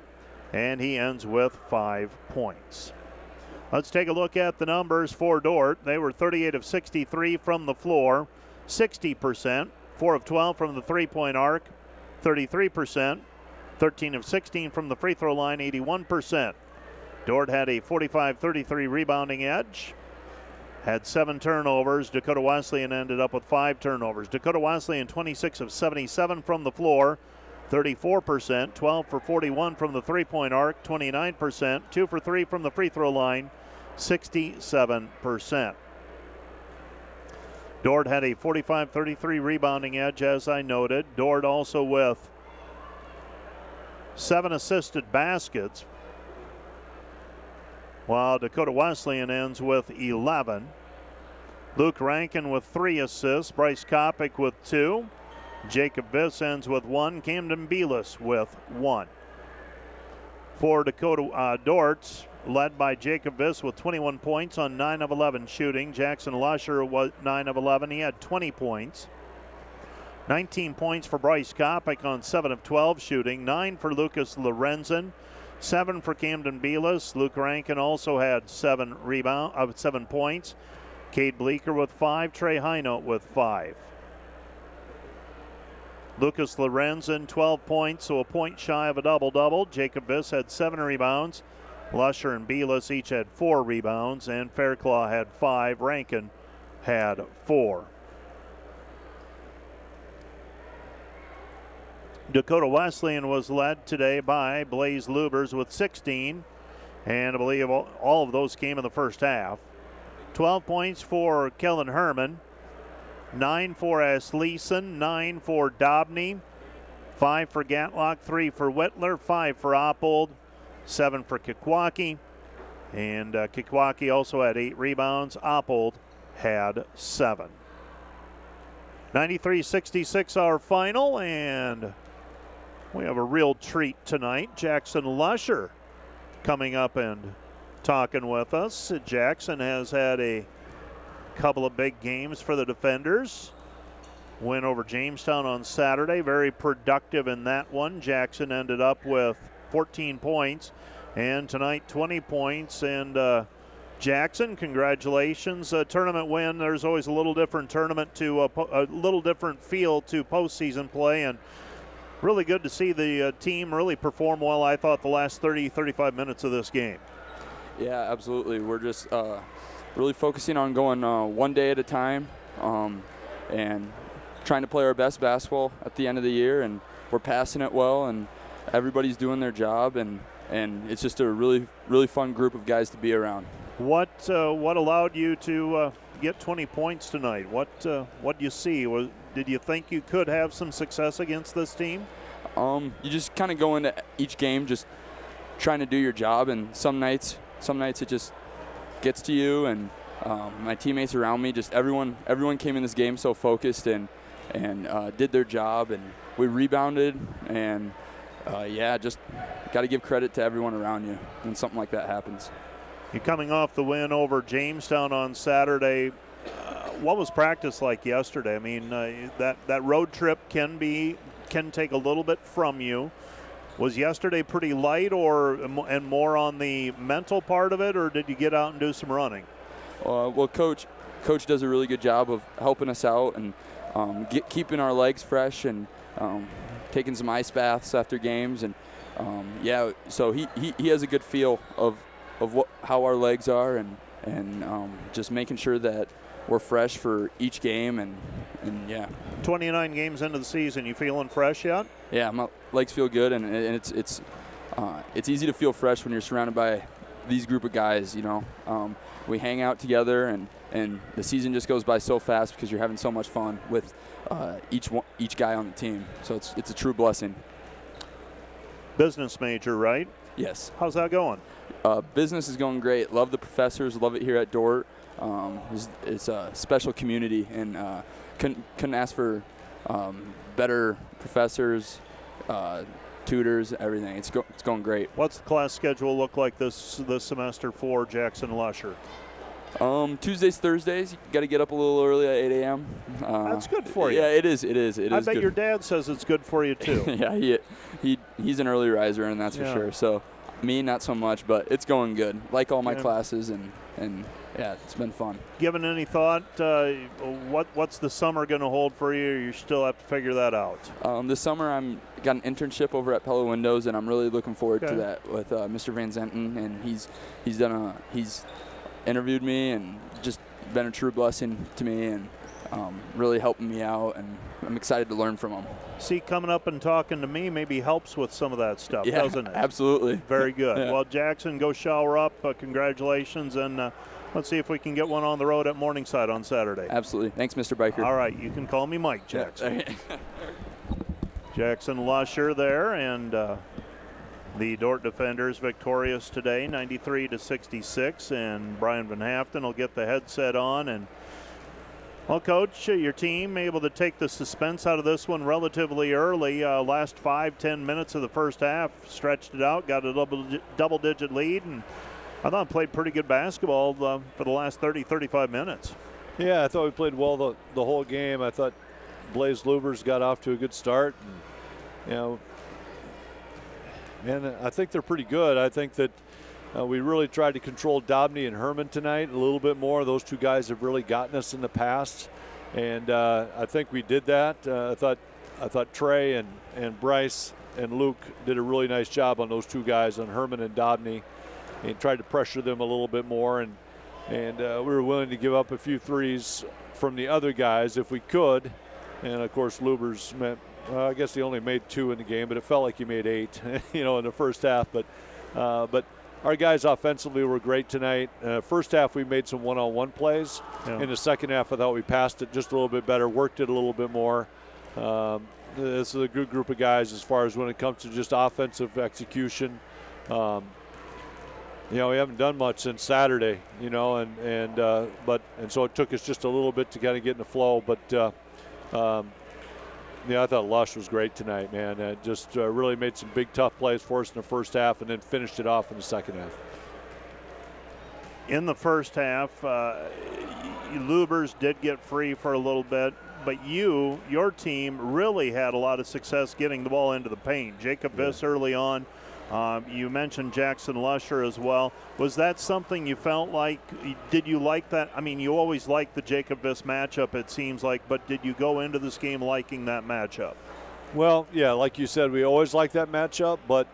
and he ends with 5 points. Let's take a look at the numbers for Dordt. They were 38 of 63 from the floor, 60%, 4 of 12 from the three-point arc, 33%, 13 of 16 from the free throw line, 81%. Dordt had a 45-33 rebounding edge, had 7 turnovers. Dakota Wesleyan ended up with 5 turnovers. Dakota Wesleyan 26 of 77 from the floor, 34%, 12 for 41 from the three-point arc, 29%, 2 for 3 from the free throw line, 67%. Dordt had a 45-33 rebounding edge, as I noted. Dordt also with 7 assisted baskets, while Dakota Wesleyan ends with 11. Luke Rankin with 3 assists, Bryce Kopic with 2. Jacob Viss ends with 1. Camden Belis with 1. For Dakota Dordt, led by Jacob Viss with 21 points on 9 of 11 shooting. Jackson Lusher was 9 of 11. He had 20 points. 19 points for Bryce Kopic on 7 of 12 shooting. 9 for Lucas Lorenzen. 7 for Camden Belis. Luke Rankin also had 7 points. Cade Bleeker with 5. Trey Hinote with 5. Lucas Lorenzen, 12 points, so a point shy of a double-double. Jacob Viss had 7 rebounds. Lusher and Belis each had 4 rebounds, and Fairclaw had 5. Rankin had 4. Dakota Wesleyan was led today by Blaze Lubers with 16, and I believe all of those came in the first half. 12 points for Kellen Herman. 9 for Asleason, 9 for Dobney, 5 for Gatlock, 3 for Whitler, 5 for Oppold, 7 for Kikwaki. And Kikwaki also had 8 rebounds. Oppold had 7. 93-66 our final, and we have a real treat tonight. Jackson Lusher coming up and talking with us. Jackson has had a couple of big games for the defenders. Win over Jamestown on Saturday, very productive in that one. Jackson ended up with 14 points, and tonight 20 points. And Jackson, congratulations, tournament win. There's always a little different tournament to a little different feel to postseason play, and really good to see the team really perform well, I thought, the last 30-35 minutes of this game. Yeah, absolutely. We're just really focusing on going one day at a time and trying to play our best basketball at the end of the year, and we're passing it well, and everybody's doing their job, and it's just a really, really fun group of guys to be around. What allowed you to get 20 points tonight? What do you see? Did you think you could have some success against this team? You just kind of go into each game just trying to do your job, and some nights it just gets to you, and my teammates around me, just everyone came in this game so focused and did their job, and we rebounded, and just got to give credit to everyone around you when something like that happens. You're coming off the win over Jamestown on Saturday. What was practice like yesterday? I mean, that road trip can take a little bit from you. Was yesterday pretty light, and more on the mental part of it, or did you get out and do some running? Well, Coach does a really good job of helping us out and keeping our legs fresh and taking some ice baths after games, and so he has a good feel of how our legs are, and just making sure that we're fresh for each game, and 29 games into the season, you feeling fresh yet? Yeah, my legs feel good, and it's easy to feel fresh when you're surrounded by these group of guys. We hang out together, and the season just goes by so fast because you're having so much fun with each guy on the team. So it's a true blessing. Business major, right? Yes. How's that going? Business is going great. Love the professors. Love it here at Dordt. It's a special community, and couldn't ask for better professors, tutors, everything. It's going great. What's the class schedule look like this semester for Jackson Lusher? Tuesdays, Thursdays, you got to get up a little early at 8 a.m. That's good for you. Yeah, it is. I bet your dad says it's good for you too. Yeah, he's an early riser, and that's for sure. So me, not so much, but it's going good. Like all my classes, and yeah, it's been fun. Given any thought, what's the summer going to hold for you? You still have to figure that out. This summer, I'm got an internship over at Pella Windows, and I'm really looking forward to that with Mr. Van Zenten, and he's interviewed me and just been a true blessing to me, and really helping me out, and I'm excited to learn from him. See, coming up and talking to me maybe helps with some of that stuff, doesn't it? Absolutely. Very good. Yeah. Well, Jackson, go shower up. Congratulations, and let's see if we can get one on the road at Morningside on Saturday. Absolutely. Thanks, Mr. Biker. All right, you can call me Mike, Jackson. Jackson Lusher there, and the Dordt defenders victorious today, 93-66, and Brian Van Haften will get the headset on. And well, Coach, your team able to take the suspense out of this one relatively early. Last 5-10 minutes of the first half, stretched it out, got a double-digit lead, and I thought played pretty good basketball for the last 30-35 minutes. Yeah, I thought we played well the whole game. I thought Blaze Lubers got off to a good start, and and I think they're pretty good. I think that we really tried to control Dobney and Herman tonight a little bit more. Those two guys have really gotten us in the past, and I think we did that. I thought Trey and Bryce and Luke did a really nice job on those two guys, on Herman and Dobney, and tried to pressure them a little bit more. And we were willing to give up a few threes from the other guys if we could. And of course, Lubers meant. I guess he only made 2 in the game, but it felt like he made 8, in the first half. But our guys offensively were great tonight. First half, we made some one-on-one plays. Yeah. In the second half, I thought we passed it just a little bit better, worked it a little bit more. This is a good group of guys as far as when it comes to just offensive execution. We haven't done much since Saturday, and so it took us just a little bit to kind of get in the flow. But I thought Lush was great tonight, man. Just really made some big, tough plays for us in the first half, and then finished it off in the second half. In the first half, Lubers did get free for a little bit, but your team really had a lot of success getting the ball into the paint. Jacob Viss early on. You mentioned Jackson Lusher as well. Was that something you felt like? Did you like that? I mean, you always like the Jacob Viss matchup, it seems like, but did you go into this game liking that matchup? Well, yeah, like you said, we always like that matchup, but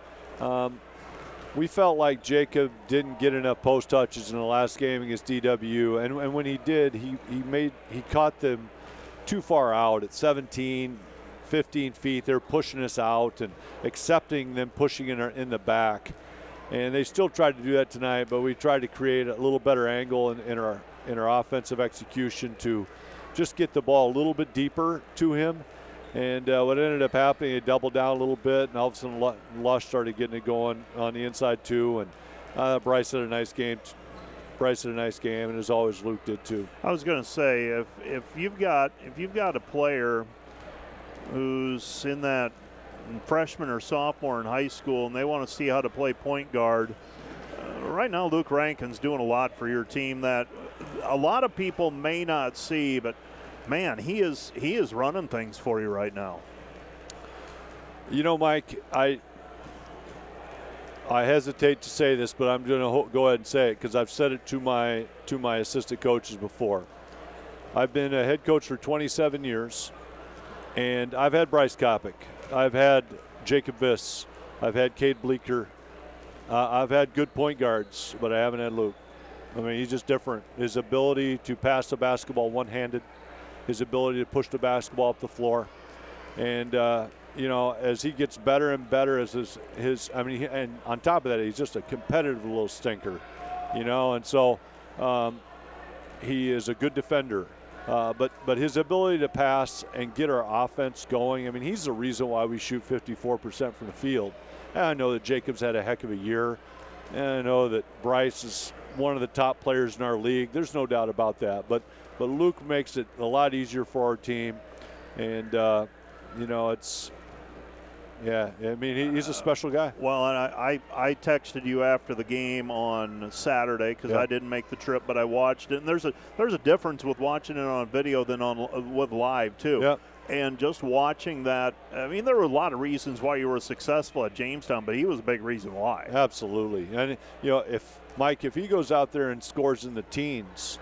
we felt like Jacob didn't get enough post touches in the last game against DW, and when he did, he caught them too far out at 17, 15 feet. They're pushing us out and accepting them pushing in the back, and they still tried to do that tonight, but we tried to create a little better angle in our offensive execution to just get the ball a little bit deeper to him. And what ended up happening, he doubled down a little bit, and all of a sudden Lush started getting it going on the inside too. And Bryce had a nice game Bryce did a nice game, and as always, Luke did too. I was going to say, if you've got a player who's in that freshman or sophomore in high school and they want to see how to play point guard, right now Luke Rankin's doing a lot for your team that a lot of people may not see, but man, he is running things for you right now. You know, Mike, I hesitate to say this, but I'm going to go ahead and say it because I've said it to my assistant coaches before. I've been a head coach for 27 years, and I've had Bryce Kopic. I've had Jacob Viss. I've had Cade Bleeker. I've had good point guards, but I haven't had Luke. I mean, he's just different. His ability to pass the basketball one-handed, his ability to push the basketball up the floor, and you know, as he gets better and better as and on top of that, he's just a competitive little stinker, you know, and so he is a good defender. But his ability to pass and get our offense going, I mean, he's the reason why we shoot 54% from the field. And I know that Jacob's had a heck of a year, and I know that Bryce is one of the top players in our league. There's no doubt about that. But Luke makes it a lot easier for our team, and you know, it's. Yeah, I mean, he's a special guy. Well, and I texted you after the game on Saturday because I didn't make the trip, but I watched it. And there's a difference with watching it on video than with live too. Yep. And just watching that, I mean, there were a lot of reasons why you were successful at Jamestown, but he was a big reason why. Absolutely. And you know, if he goes out there and scores in the teens,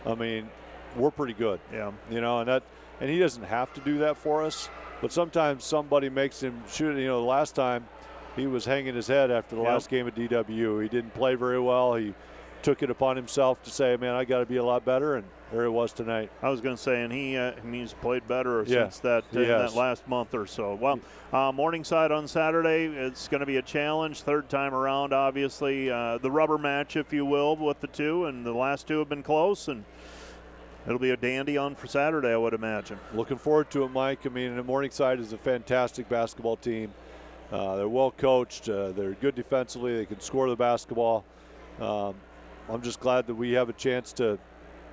I mean, we're pretty good. Yeah. You know, and he doesn't have to do that for us. But sometimes somebody makes him shoot. You know, the last time he was hanging his head after the last game at DW. He didn't play very well. He took it upon himself to say, man, I got to be a lot better, and there it was tonight. I was going to say, and he's played better since that last month or so. Well, Morningside on Saturday, it's going to be a challenge, third time around, obviously. The rubber match, if you will, with the two, and the last two have been close, and it'll be a dandy on for Saturday, I would imagine. Looking forward to it, Mike. I mean, Morningside is a fantastic basketball team. They're well coached. They're good defensively. They can score the basketball. I'm just glad that we have a chance to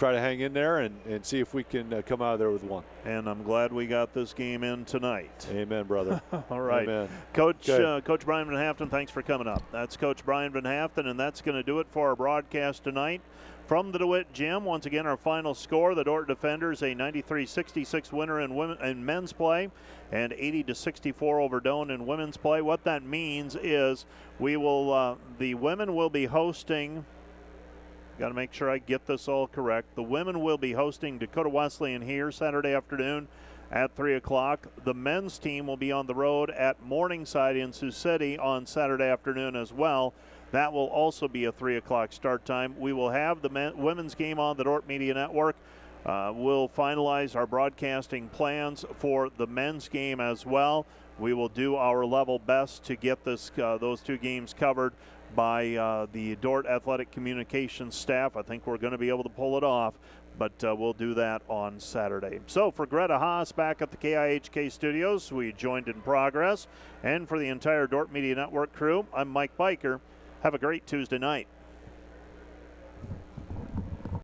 try to hang in there and see if we can come out of there with one. And I'm glad we got this game in tonight. Amen, brother. All right. Amen. Coach Brian Van Haften, thanks for coming up. That's Coach Brian Van Haften, and that's going to do it for our broadcast tonight. From the DeWitt Gym, once again, our final score, the Dordt Defenders, a 93-66 winner in men's play and 80-64 over Doane in women's play. What that means is the women will be hosting, got to make sure I get this all correct, the women will be hosting Dakota Wesleyan here Saturday afternoon at 3 o'clock. The men's team will be on the road at Morningside in Sioux City on Saturday afternoon as well. That will also be a 3 o'clock start time. We will have the women's game on the Dordt Media Network. We'll finalize our broadcasting plans for the men's game as well. We will do our level best to get those two games covered by the Dordt Athletic Communications staff. I think we're going to be able to pull it off, but we'll do that on Saturday. So for Greta Haas back at the KIHK studios, we joined in progress. And for the entire Dordt Media Network crew, I'm Mike Biker. Have a great Tuesday night.